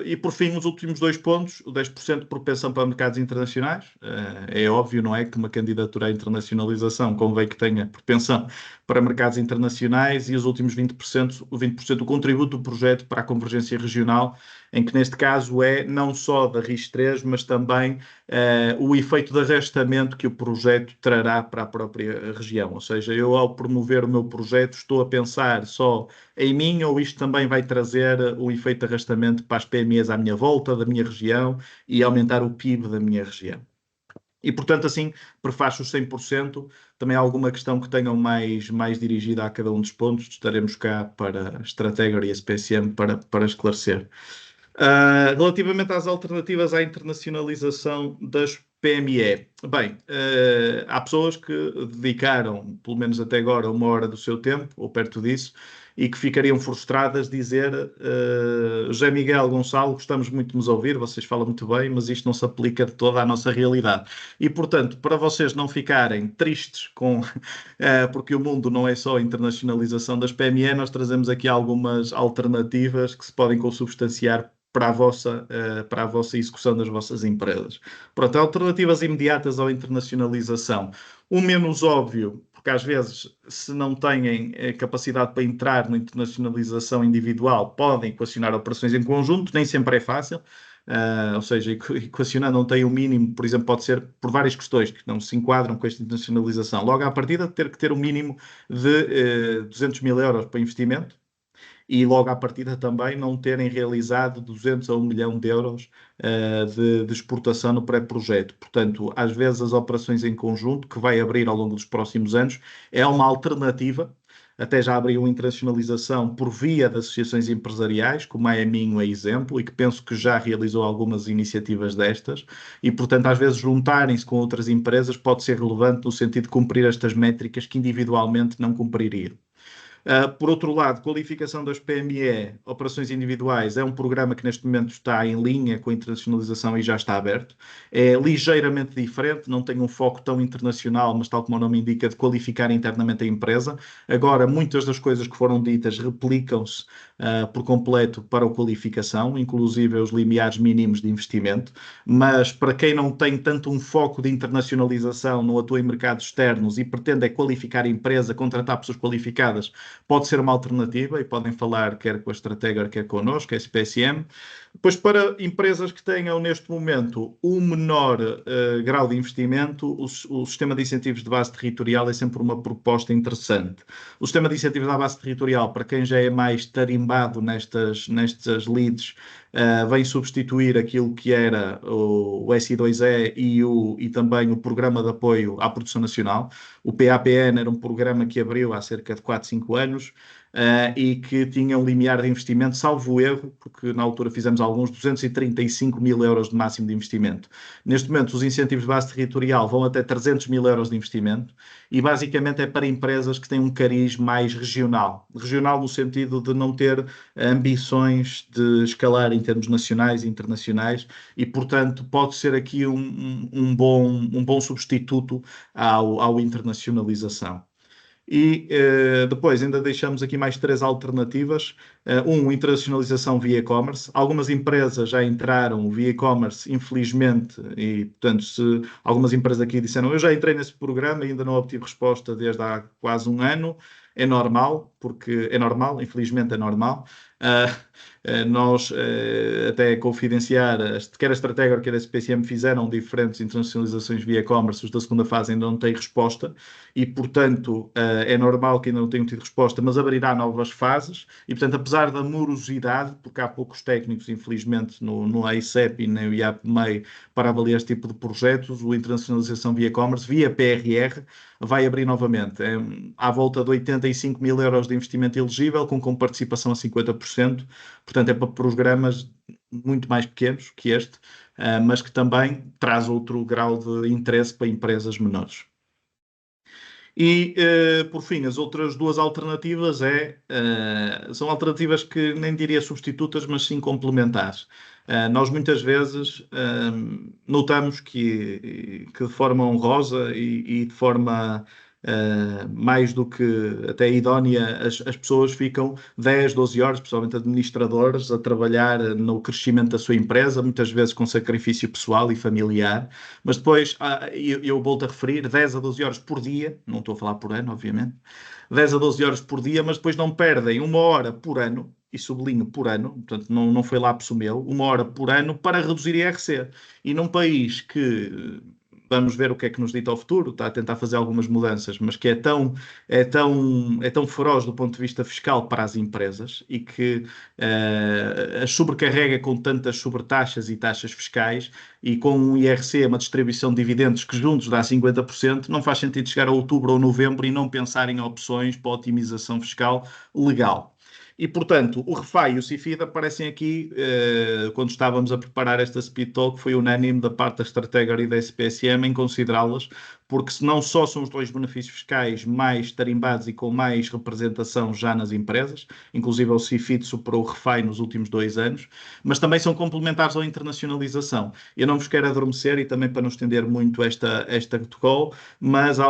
E por fim, os últimos 2 pontos, o 10% de propensão para mercados internacionais. É óbvio, não é, que uma candidatura à internacionalização convém que tenha propensão para mercados internacionais, e os últimos 20%, o 20% do contributo do projeto para a convergência regional, em que neste caso é não só da RIS3, mas também o efeito de arrastamento que o projeto trará para a própria região. Ou seja, eu ao promover o meu projeto estou a pensar só em mim, ou isto também vai trazer o efeito de arrastamento para as PMEs à minha volta, da minha região, e aumentar o PIB da minha região. E, portanto, assim, prefaço os 100%. Também há alguma questão que tenham mais dirigida a cada um dos pontos, estaremos cá para a Strategy e a SPCM para esclarecer. Relativamente às alternativas à internacionalização das PME, bem, há pessoas que dedicaram, pelo menos até agora, 1 hora do seu tempo, ou perto disso, e que ficariam frustradas de dizer José Miguel, Gonçalo, gostamos muito de nos ouvir, vocês falam muito bem, mas isto não se aplica de toda a nossa realidade. E, portanto, para vocês não ficarem tristes porque o mundo não é só a internacionalização das PME, nós trazemos aqui algumas alternativas que se podem consubstanciar para a vossa execução das vossas empresas. Pronto, alternativas imediatas à internacionalização. O menos óbvio, porque às vezes, se não têm capacidade para entrar na internacionalização individual, podem equacionar operações em conjunto, nem sempre é fácil. Ou seja, equacionar não tem o mínimo, por exemplo, pode ser por várias questões que não se enquadram com esta internacionalização. Logo à partida, ter que ter o mínimo de 200 mil euros para investimento, e logo à partida também não terem realizado 200 a 1 milhão de euros de exportação no pré-projeto. Portanto, às vezes as operações em conjunto, que vai abrir ao longo dos próximos anos, é uma alternativa até já abriu internacionalização por via de associações empresariais, como a Eminho é exemplo, e que penso que já realizou algumas iniciativas destas, e portanto às vezes juntarem-se com outras empresas pode ser relevante no sentido de cumprir estas métricas que individualmente não cumpririam. Por outro lado, qualificação das PME, operações individuais, é um programa que neste momento está em linha com a internacionalização e já está aberto. É ligeiramente diferente, não tem um foco tão internacional, mas tal como o nome indica, de qualificar internamente a empresa. Agora, muitas das coisas que foram ditas replicam-se por completo para a qualificação, inclusive os limiares mínimos de investimento, mas para quem não tem tanto um foco de internacionalização, não atua em mercados externos e pretende é qualificar a empresa, contratar pessoas qualificadas, pode ser uma alternativa e podem falar quer com a Strateger, quer connosco, a SPSM. Depois, para empresas que tenham neste momento um menor grau de investimento, o sistema de incentivos de base territorial é sempre uma proposta interessante. O sistema de incentivos da base territorial, para quem já é mais tarimbado nestas leads, vem substituir aquilo que era o SI2E e também o Programa de Apoio à Produção Nacional. O PAPN era um programa que abriu há cerca de 4, 5 anos e que tinha um limiar de investimento, salvo erro, porque na altura fizemos alguns, 235 mil euros de máximo de investimento. Neste momento, os incentivos de base territorial vão até 300 mil euros de investimento e basicamente é para empresas que têm um cariz mais regional. Regional no sentido de não ter ambições de escalar em termos nacionais e internacionais e, portanto, pode ser aqui um bom substituto ao internacionalização. E depois ainda deixamos aqui mais 3 alternativas. Internacionalização via e-commerce. Algumas empresas já entraram via e-commerce, infelizmente, e portanto, se algumas empresas aqui disseram eu já entrei nesse programa e ainda não obtive resposta desde há quase um ano, é normal, porque é normal, infelizmente é normal. Nós, até confidenciar, quer a Strateger, quer a SPSM fizeram diferentes internacionalizações via e-commerce, os da segunda fase ainda não têm resposta e, portanto, é normal que ainda não tenham tido resposta, mas abrirá novas fases e, portanto, apesar da morosidade, porque há poucos técnicos, infelizmente, no AICEP e no IAPMEI para avaliar este tipo de projetos, a internacionalização via e-commerce, via PRR, vai abrir novamente. É à volta de 85 mil euros de investimento elegível, com participação a 50%. Portanto, é para programas muito mais pequenos que este, mas que também traz outro grau de interesse para empresas menores. E, por fim, as outras 2 alternativas são alternativas que nem diria substitutas, mas sim complementares. Nós muitas vezes notamos que de forma honrosa e de forma mais do que até idónea, as pessoas ficam 10, 12 horas, principalmente administradores, a trabalhar no crescimento da sua empresa, muitas vezes com sacrifício pessoal e familiar, mas depois eu volto a referir 10 a 12 horas por dia, não estou a falar por ano, obviamente, 10 a 12 horas por dia, mas depois não perdem 1 hora por ano, e sublinho por ano, portanto não foi lápis meu, 1 hora por ano para reduzir IRC. E num país que vamos ver o que é que nos dita o futuro, está a tentar fazer algumas mudanças, mas que é tão feroz do ponto de vista fiscal para as empresas e que as sobrecarrega com tantas sobretaxas e taxas fiscais e com um IRC, uma distribuição de dividendos que juntos dá 50%, não faz sentido chegar a outubro ou novembro e não pensar em opções para otimização fiscal legal. E, portanto, o REFAI e o CIFID aparecem aqui, quando estávamos a preparar esta Speed Talk, foi unânime da parte da Strateger e da SPSM em considerá-las, porque se não só são os 2 benefícios fiscais mais tarimbados e com mais representação já nas empresas, inclusive o CIFID superou o REFAI nos últimos 2 anos, mas também são complementares à internacionalização. Eu não vos quero adormecer e também para não estender muito esta call, mas há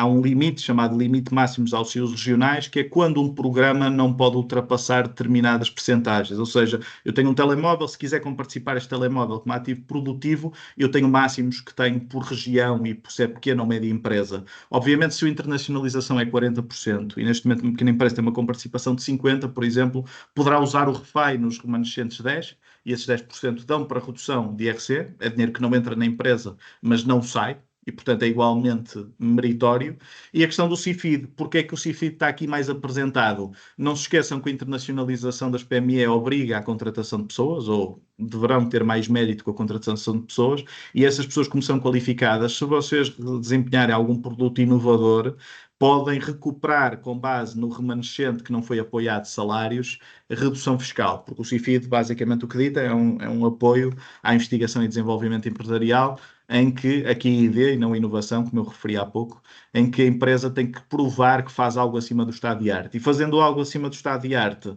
um limite chamado limite máximo dos auxílios regionais, que é quando um programa não pode ultrapassar determinadas percentagens. Ou seja, eu tenho um telemóvel, se quiser participar este telemóvel como ativo produtivo, eu tenho máximos que tenho por região e por ser pequena ou média empresa. Obviamente, se a internacionalização é 40% e neste momento uma pequena empresa tem uma comparticipação de 50%, por exemplo, poderá usar o REFAI nos remanescentes 10% e esses 10% dão para redução de IRC, é dinheiro que não entra na empresa, mas não sai, e, portanto, é igualmente meritório. E a questão do CIFID, porque é que o CIFID está aqui mais apresentado? Não se esqueçam que a internacionalização das PME obriga à contratação de pessoas, ou deverão ter mais mérito com a contratação de pessoas, e essas pessoas, como são qualificadas, se vocês desempenharem algum produto inovador, podem recuperar, com base no remanescente que não foi apoiado de salários, a redução fiscal, porque o CIFID, basicamente, o que dita é um apoio à investigação e desenvolvimento empresarial, em que, aqui ID e não inovação, como eu referi há pouco, em que a empresa tem que provar que faz algo acima do estado de arte. E fazendo algo acima do estado de arte,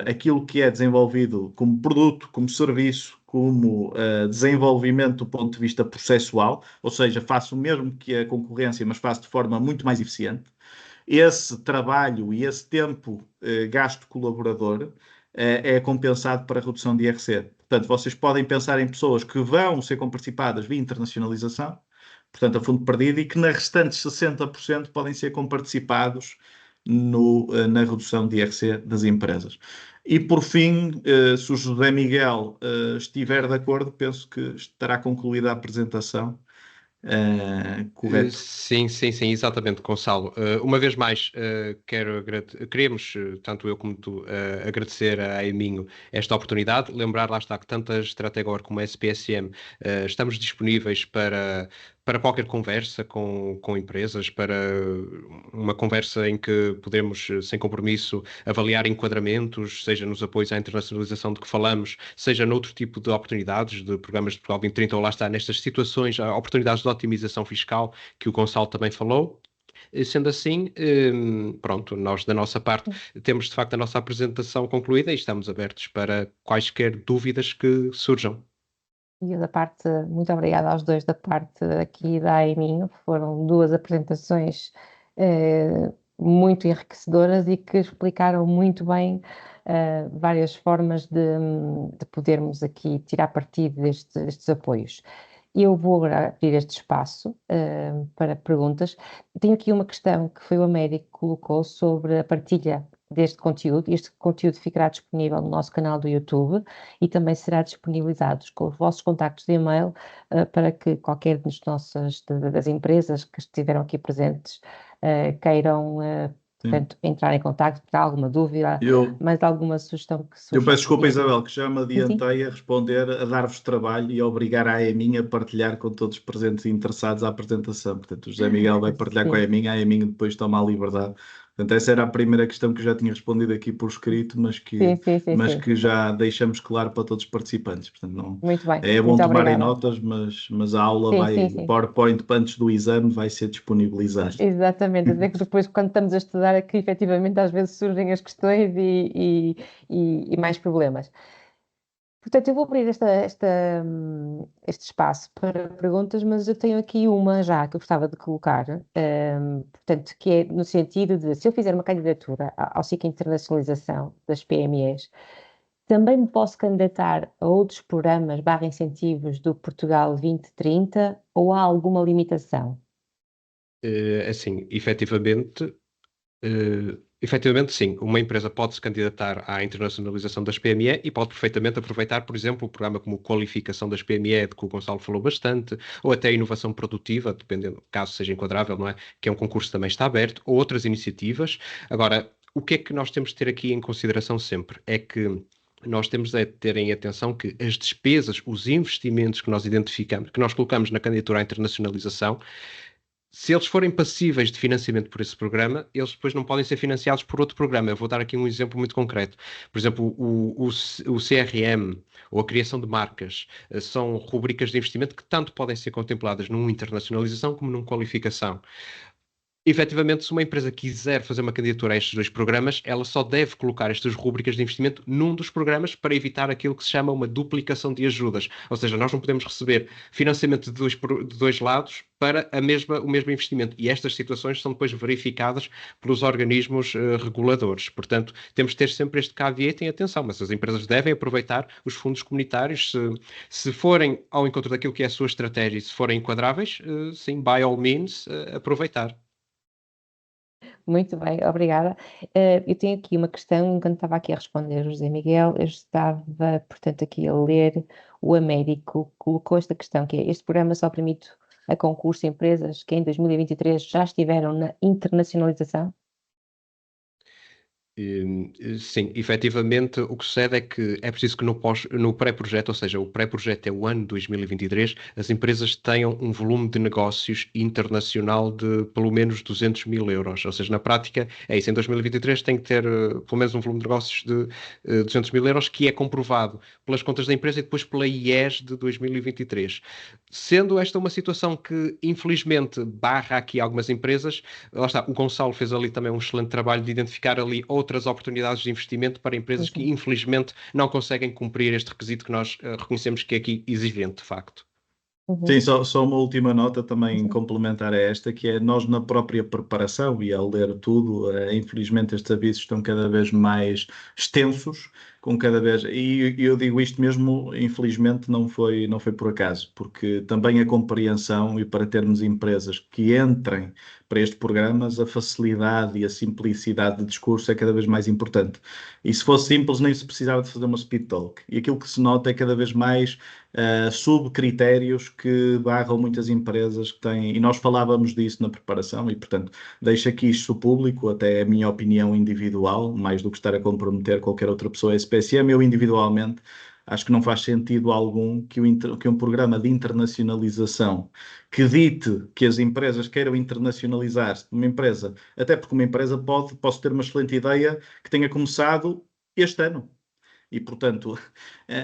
aquilo que é desenvolvido como produto, como serviço, como desenvolvimento do ponto de vista processual, ou seja, faço o mesmo que a concorrência, mas faço de forma muito mais eficiente. Esse trabalho e esse tempo gasto colaborador é compensado para a redução de IRC. Portanto, vocês podem pensar em pessoas que vão ser comparticipadas via internacionalização, portanto, a fundo perdido, e que na restantes 60% podem ser comparticipados na redução de IRC das empresas. E, por fim, se o José Miguel estiver de acordo, penso que estará concluída a apresentação. Correto? Sim, exatamente, Gonçalo. Uma vez mais, queremos, tanto eu como tu, agradecer a Eminho esta oportunidade. Lembrar, lá está, que tanto a Strategor como a SPSM estamos disponíveis para qualquer conversa com empresas, para uma conversa em que podemos, sem compromisso, avaliar enquadramentos, seja nos apoios à internacionalização de que falamos, seja noutro tipo de oportunidades, de programas de Portugal 2030, ou lá está, nestas situações, oportunidades de otimização fiscal que o Gonçalo também falou. Sendo assim, pronto, nós da nossa parte temos de facto a nossa apresentação concluída e estamos abertos para quaisquer dúvidas que surjam. E eu da parte, muito obrigada aos dois da parte aqui da AEMINHO, foram duas apresentações muito enriquecedoras e que explicaram muito bem várias formas de podermos aqui tirar partido destes apoios. Eu vou agora abrir este espaço para perguntas. Tenho aqui uma questão que foi o Américo que colocou sobre a partilha deste conteúdo. Este conteúdo ficará disponível no nosso canal do YouTube e também será disponibilizado com os vossos contactos de e-mail para que qualquer das empresas que estiveram aqui presentes queiram portanto, entrar em contacto, ter alguma dúvida, mais alguma sugestão que surja. Eu peço desculpa, Isabel, que já me adiantei a responder, a dar-vos trabalho e a obrigar a EMIN a partilhar com todos os presentes e interessados a apresentação. Portanto, o José Miguel vai partilhar com a EMIN depois toma a liberdade. Portanto, essa era a primeira questão que eu já tinha respondido aqui por escrito, mas que já deixamos claro para todos os participantes. Portanto, não, muito bem. É bom tomarem notas, mas a aula o PowerPoint antes do exame vai ser disponibilizado. Exatamente, dizer que depois quando estamos a estudar é que efetivamente às vezes surgem as questões e mais problemas. Portanto, eu vou abrir este espaço para perguntas, mas eu tenho aqui uma já que eu gostava de colocar, portanto, que é no sentido de, se eu fizer uma candidatura ao ciclo de internacionalização das PMEs, também me posso candidatar a outros programas /incentivos do Portugal 2030 ou há alguma limitação? Assim, efetivamente, sim, uma empresa pode se candidatar à internacionalização das PME e pode perfeitamente aproveitar, por exemplo, o programa como Qualificação das PME, de que o Gonçalo falou bastante, ou até a inovação produtiva, dependendo, caso seja enquadrável, não é? Que é um concurso que também está aberto, ou outras iniciativas. Agora, o que é que nós temos de ter aqui em consideração sempre? É que nós temos de ter em atenção que as despesas, os investimentos que nós identificamos, que nós colocamos na candidatura à internacionalização, se eles forem passíveis de financiamento por esse programa, eles depois não podem ser financiados por outro programa. Eu vou dar aqui um exemplo muito concreto. Por exemplo, o CRM ou a criação de marcas são rubricas de investimento que tanto podem ser contempladas numa internacionalização como numa qualificação. Efetivamente, se uma empresa quiser fazer uma candidatura a estes dois programas, ela só deve colocar estas rubricas de investimento num dos programas para evitar aquilo que se chama uma duplicação de ajudas. Ou seja, nós não podemos receber financiamento de dois lados para o mesmo investimento. E estas situações são depois verificadas pelos organismos reguladores. Portanto, temos de ter sempre este caveat em atenção, mas as empresas devem aproveitar os fundos comunitários se forem ao encontro daquilo que é a sua estratégia e se forem enquadráveis, sim, by all means, aproveitar. Muito bem, obrigada. Eu tenho aqui uma questão, enquanto estava aqui a responder, José Miguel, eu estava, portanto, aqui a ler, o Américo colocou esta questão, que é: este programa só permite a concurso empresas que em 2023 já estiveram na internacionalização? Sim, efetivamente o que sucede é que é preciso que no pré-projeto, ou seja, o pré-projeto é o ano 2023, as empresas tenham um volume de negócios internacional de pelo menos 200 mil euros. Ou seja, na prática é isso, em 2023 tem que ter pelo menos um volume de negócios de 200 mil euros, que é comprovado pelas contas da empresa e depois pela IES de 2023. Sendo esta uma situação que infelizmente barra aqui algumas empresas, lá está, o Gonçalo fez ali também um excelente trabalho de identificar ali outras oportunidades de investimento para empresas que infelizmente não conseguem cumprir este requisito que nós reconhecemos que é aqui exigente, de facto. Sim, só uma última nota também complementar a esta, que é nós na própria preparação e ao ler tudo, infelizmente estes avisos estão cada vez mais extensos, com cada vez, e eu digo isto mesmo, infelizmente não foi por acaso, porque também a compreensão e para termos empresas que entrem para estes programas, a facilidade e a simplicidade de discurso é cada vez mais importante. E se fosse simples, nem se precisava de fazer uma speed talk. E aquilo que se nota é cada vez mais subcritérios que barram muitas empresas que têm, e nós falávamos disso na preparação, e portanto deixo aqui isto público, até a minha opinião individual, mais do que estar a comprometer qualquer outra pessoa SPSM, eu individualmente acho que não faz sentido algum que um programa de internacionalização que dite que as empresas queiram internacionalizar-se de uma empresa, até porque uma empresa posso ter uma excelente ideia que tenha começado este ano. E, portanto,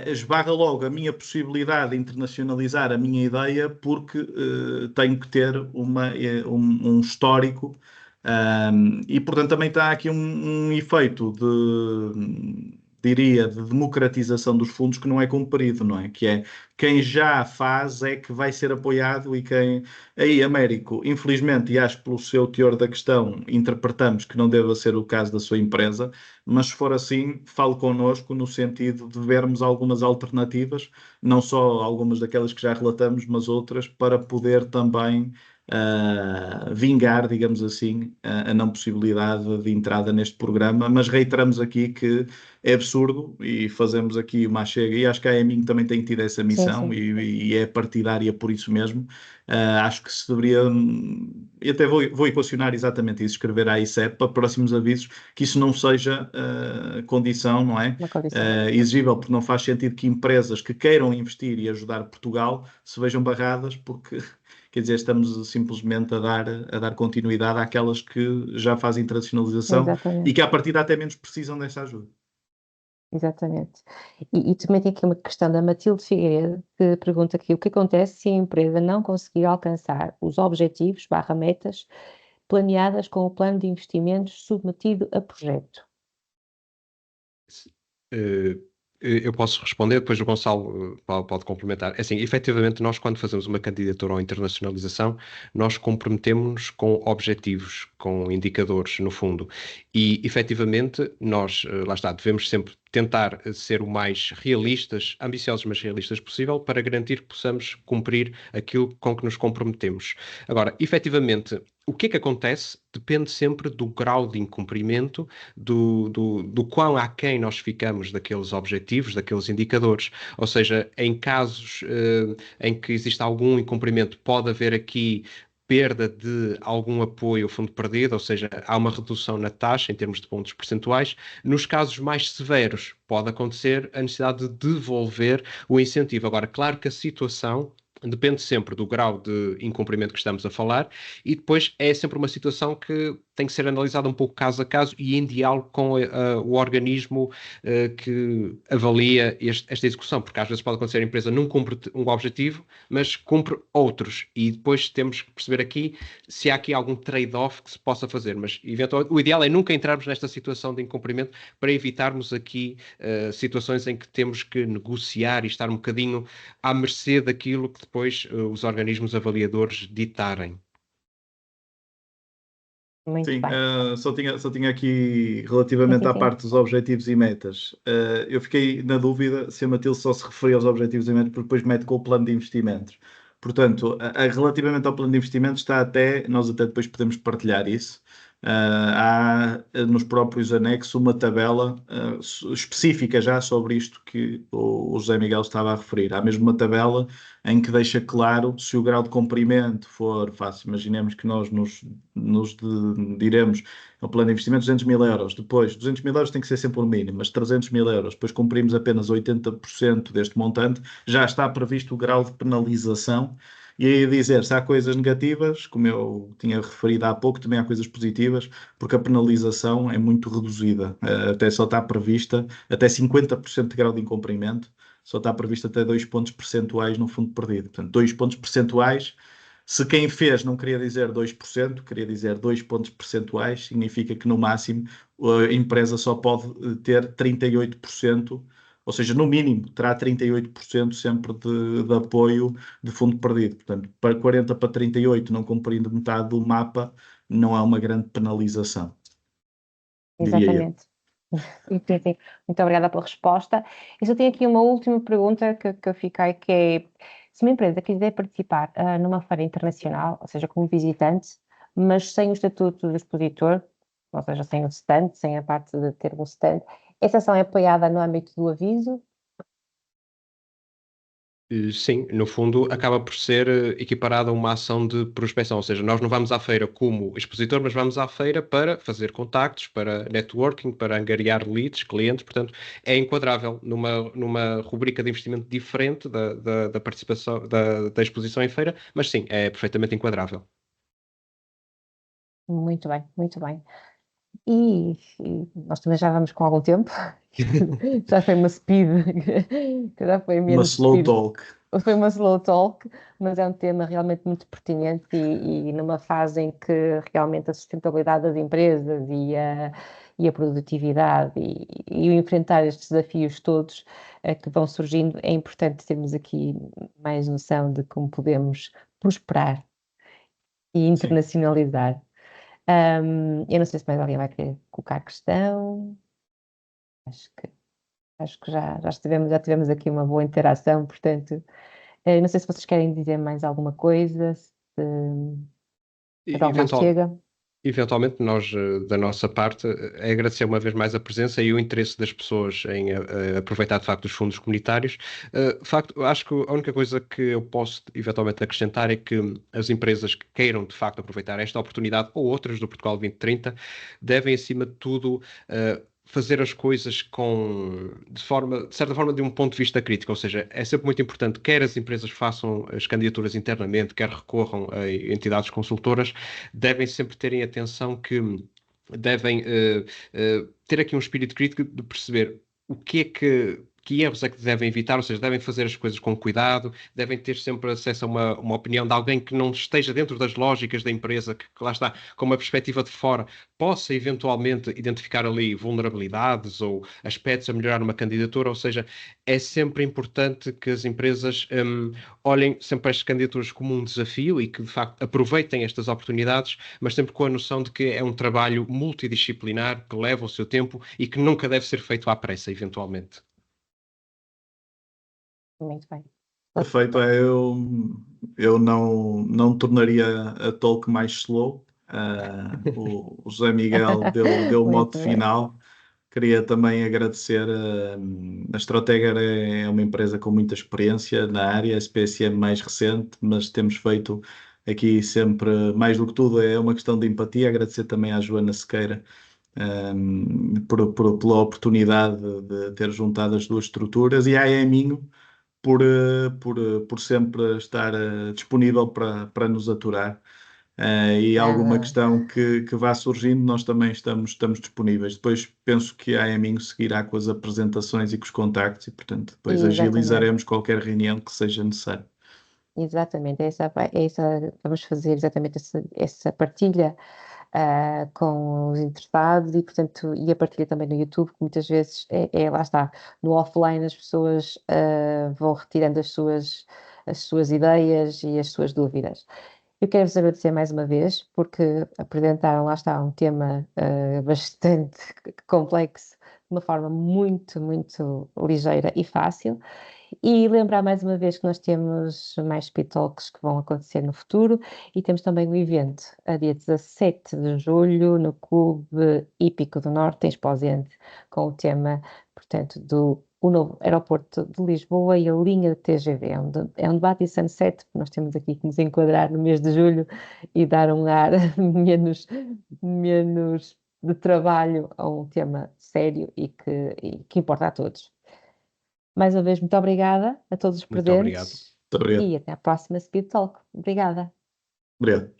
esbarra logo a minha possibilidade de internacionalizar a minha ideia porque tenho que ter um histórico e, portanto, também está aqui um efeito diria, de democratização dos fundos que não é cumprido, não é? Que é quem já faz é que vai ser apoiado e quem... Aí, Américo, infelizmente, e acho que pelo seu teor da questão, interpretamos que não deva ser o caso da sua empresa, mas se for assim, fale connosco no sentido de vermos algumas alternativas, não só algumas daquelas que já relatamos, mas outras, para poder também vingar, digamos assim, a não possibilidade de entrada neste programa, mas reiteramos aqui que é absurdo e fazemos aqui uma chega, e acho que a EMIN também tem tido essa missão e é partidária por isso mesmo. Acho que se deveria, e até vou equacionar exatamente isso, escrever à ICEP para próximos avisos, que isso não seja condição, não é? Exigível, porque não faz sentido que empresas que queiram investir e ajudar Portugal se vejam barradas, porque quer dizer, estamos simplesmente a dar continuidade àquelas que já fazem internacionalização e que à partida até menos precisam dessa ajuda. Exatamente. E também tem aqui uma questão da Matilde Figueiredo, que pergunta aqui o que acontece se a empresa não conseguir alcançar os objetivos / metas planeadas com o plano de investimentos submetido a projeto. Eu posso responder, depois o Gonçalo pode complementar. É assim, efetivamente, nós quando fazemos uma candidatura à internacionalização, nós comprometemos-nos com objetivos, com indicadores, no fundo. E, efetivamente, nós, lá está, devemos sempre tentar ser o mais realistas, ambiciosos, mas realistas possível, para garantir que possamos cumprir aquilo com que nos comprometemos. Agora, efetivamente, o que é que acontece depende sempre do grau de incumprimento, do quão aquém nós ficamos daqueles objetivos, daqueles indicadores. Ou seja, em casos em que existe algum incumprimento, pode haver aqui perda de algum apoio ao fundo perdido, ou seja, há uma redução na taxa em termos de pontos percentuais. Nos casos mais severos, pode acontecer a necessidade de devolver o incentivo. Agora, claro que a situação depende sempre do grau de incumprimento que estamos a falar e depois é sempre uma situação que tem que ser analisada um pouco caso a caso e em diálogo com o organismo que avalia esta execução, porque às vezes pode acontecer a empresa não cumpre um objetivo, mas cumpre outros e depois temos que perceber aqui se há aqui algum trade-off que se possa fazer, mas eventualmente o ideal é nunca entrarmos nesta situação de incumprimento para evitarmos aqui situações em que temos que negociar e estar um bocadinho à mercê daquilo que depois os organismos avaliadores ditarem. Muito Sim, bem. só tinha aqui relativamente à parte dos objetivos e metas. Eu fiquei na dúvida se a Matilde só se referia aos objetivos e metas, porque depois mete com o plano de investimentos. Portanto, relativamente ao plano de investimentos, nós até depois podemos partilhar isso, Há nos próprios anexos uma tabela específica já sobre isto que o José Miguel estava a referir. Há mesmo uma tabela em que deixa claro se o grau de comprimento for fácil. Imaginemos que nós diremos ao plano de investimento 200 mil euros. Depois, 200 mil euros tem que ser sempre o mínimo, mas 300 mil euros. Depois cumprimos apenas 80% deste montante. Já está previsto o grau de penalização. E aí dizer se há coisas negativas, como eu tinha referido há pouco, também há coisas positivas, porque a penalização é muito reduzida. Até só está prevista até 50% de grau de incumprimento, só está previsto até 2 pontos percentuais no fundo perdido. Portanto, 2 pontos percentuais, se quem fez não queria dizer 2%, queria dizer 2 pontos percentuais, significa que no máximo a empresa só pode ter 38%, ou seja, no mínimo terá 38% sempre de apoio de fundo perdido. Portanto, para 40 para 38, não cumprindo metade do mapa, não há uma grande penalização, diria eu. Exatamente. Sim, sim. Muito obrigada pela resposta. Eu só tenho aqui uma última pergunta que eu fiquei, que é, se uma empresa quiser participar numa feira internacional, ou seja, como visitante, mas sem o estatuto de expositor, ou seja, sem o stand, sem a parte de ter um stand, essa ação é apoiada no âmbito do aviso? Sim, no fundo acaba por ser equiparada a uma ação de prospecção, ou seja, nós não vamos à feira como expositor, mas vamos à feira para fazer contactos, para networking, para angariar leads, clientes, portanto é enquadrável numa rubrica de investimento diferente da participação, da exposição em feira, mas sim, é perfeitamente enquadrável. Muito bem, muito bem. E nós também já vamos com algum tempo. Já foi uma speed, que já foi Uma menos slow speed. talk. Foi uma slow talk, mas é um tema realmente muito pertinente e numa fase em que realmente a sustentabilidade das empresas e a produtividade e o enfrentar estes desafios todos que vão surgindo, é importante termos aqui mais noção de como podemos prosperar e Sim. internacionalizar. Eu não sei se mais alguém vai querer colocar questão. Acho que, acho que já tivemos aqui uma boa interação, portanto, não sei se vocês querem dizer mais alguma coisa, se mais E, algo mais eventual- chega. Eventualmente, nós, da nossa parte, é agradecer uma vez mais a presença e o interesse das pessoas em aproveitar, de facto, os fundos comunitários. De facto, acho que a única coisa que eu posso, eventualmente, acrescentar é que as empresas que queiram, de facto, aproveitar esta oportunidade ou outras do Portugal 2030 devem, acima de tudo, fazer as coisas de certa forma, de um ponto de vista crítico, ou seja, é sempre muito importante, quer as empresas façam as candidaturas internamente, quer recorram a entidades consultoras, devem sempre terem atenção que devem ter aqui um espírito crítico de perceber o que erros é que devem evitar, ou seja, devem fazer as coisas com cuidado, devem ter sempre acesso a uma opinião de alguém que não esteja dentro das lógicas da empresa, que lá está, com uma perspectiva de fora, possa eventualmente identificar ali vulnerabilidades ou aspectos a melhorar uma candidatura, ou seja, é sempre importante que as empresas olhem sempre estas candidaturas como um desafio e que, de facto, aproveitem estas oportunidades, mas sempre com a noção de que é um trabalho multidisciplinar, que leva o seu tempo e que nunca deve ser feito à pressa, eventualmente. Muito bem. Perfeito. Eu não tornaria a talk mais slow. O José Miguel deu o mote Muito bem. final. Queria também agradecer. A Stratega é uma empresa com muita experiência na área, a SPSM mais recente, mas temos feito aqui sempre, mais do que tudo, é uma questão de empatia. Agradecer também à Joana Sequeira, pela oportunidade de ter juntado as duas estruturas e à Eminho por sempre estar disponível para nos aturar. E alguma Nada. questão que vá surgindo, nós também estamos disponíveis. Depois penso que a Eminho seguirá com as apresentações e com os contactos e, portanto, depois Exatamente. agilizaremos qualquer reunião que seja necessário. Exatamente. Vamos fazer exatamente essa partilha com os interessados e, portanto, e a partilha também no YouTube, que muitas vezes lá está, no offline as pessoas vão retirando as suas ideias e as suas dúvidas. Eu quero-vos agradecer mais uma vez, porque apresentaram, lá está, um tema bastante complexo, de uma forma muito, muito ligeira e fácil. E lembrar mais uma vez que nós temos mais Speed Talks que vão acontecer no futuro e temos também um evento a dia 17 de julho no Clube Hípico do Norte, em Esposende, com o tema, portanto, do o novo aeroporto de Lisboa e a linha de TGV. É um debate e sunset, nós temos aqui que nos enquadrar no mês de julho e dar um ar menos de trabalho a um tema sério e que importa a todos. Mais uma vez, muito obrigada a todos os Muito obrigado. presentes Muito obrigado. e até à próxima Speed Talk. Obrigada. Obrigado.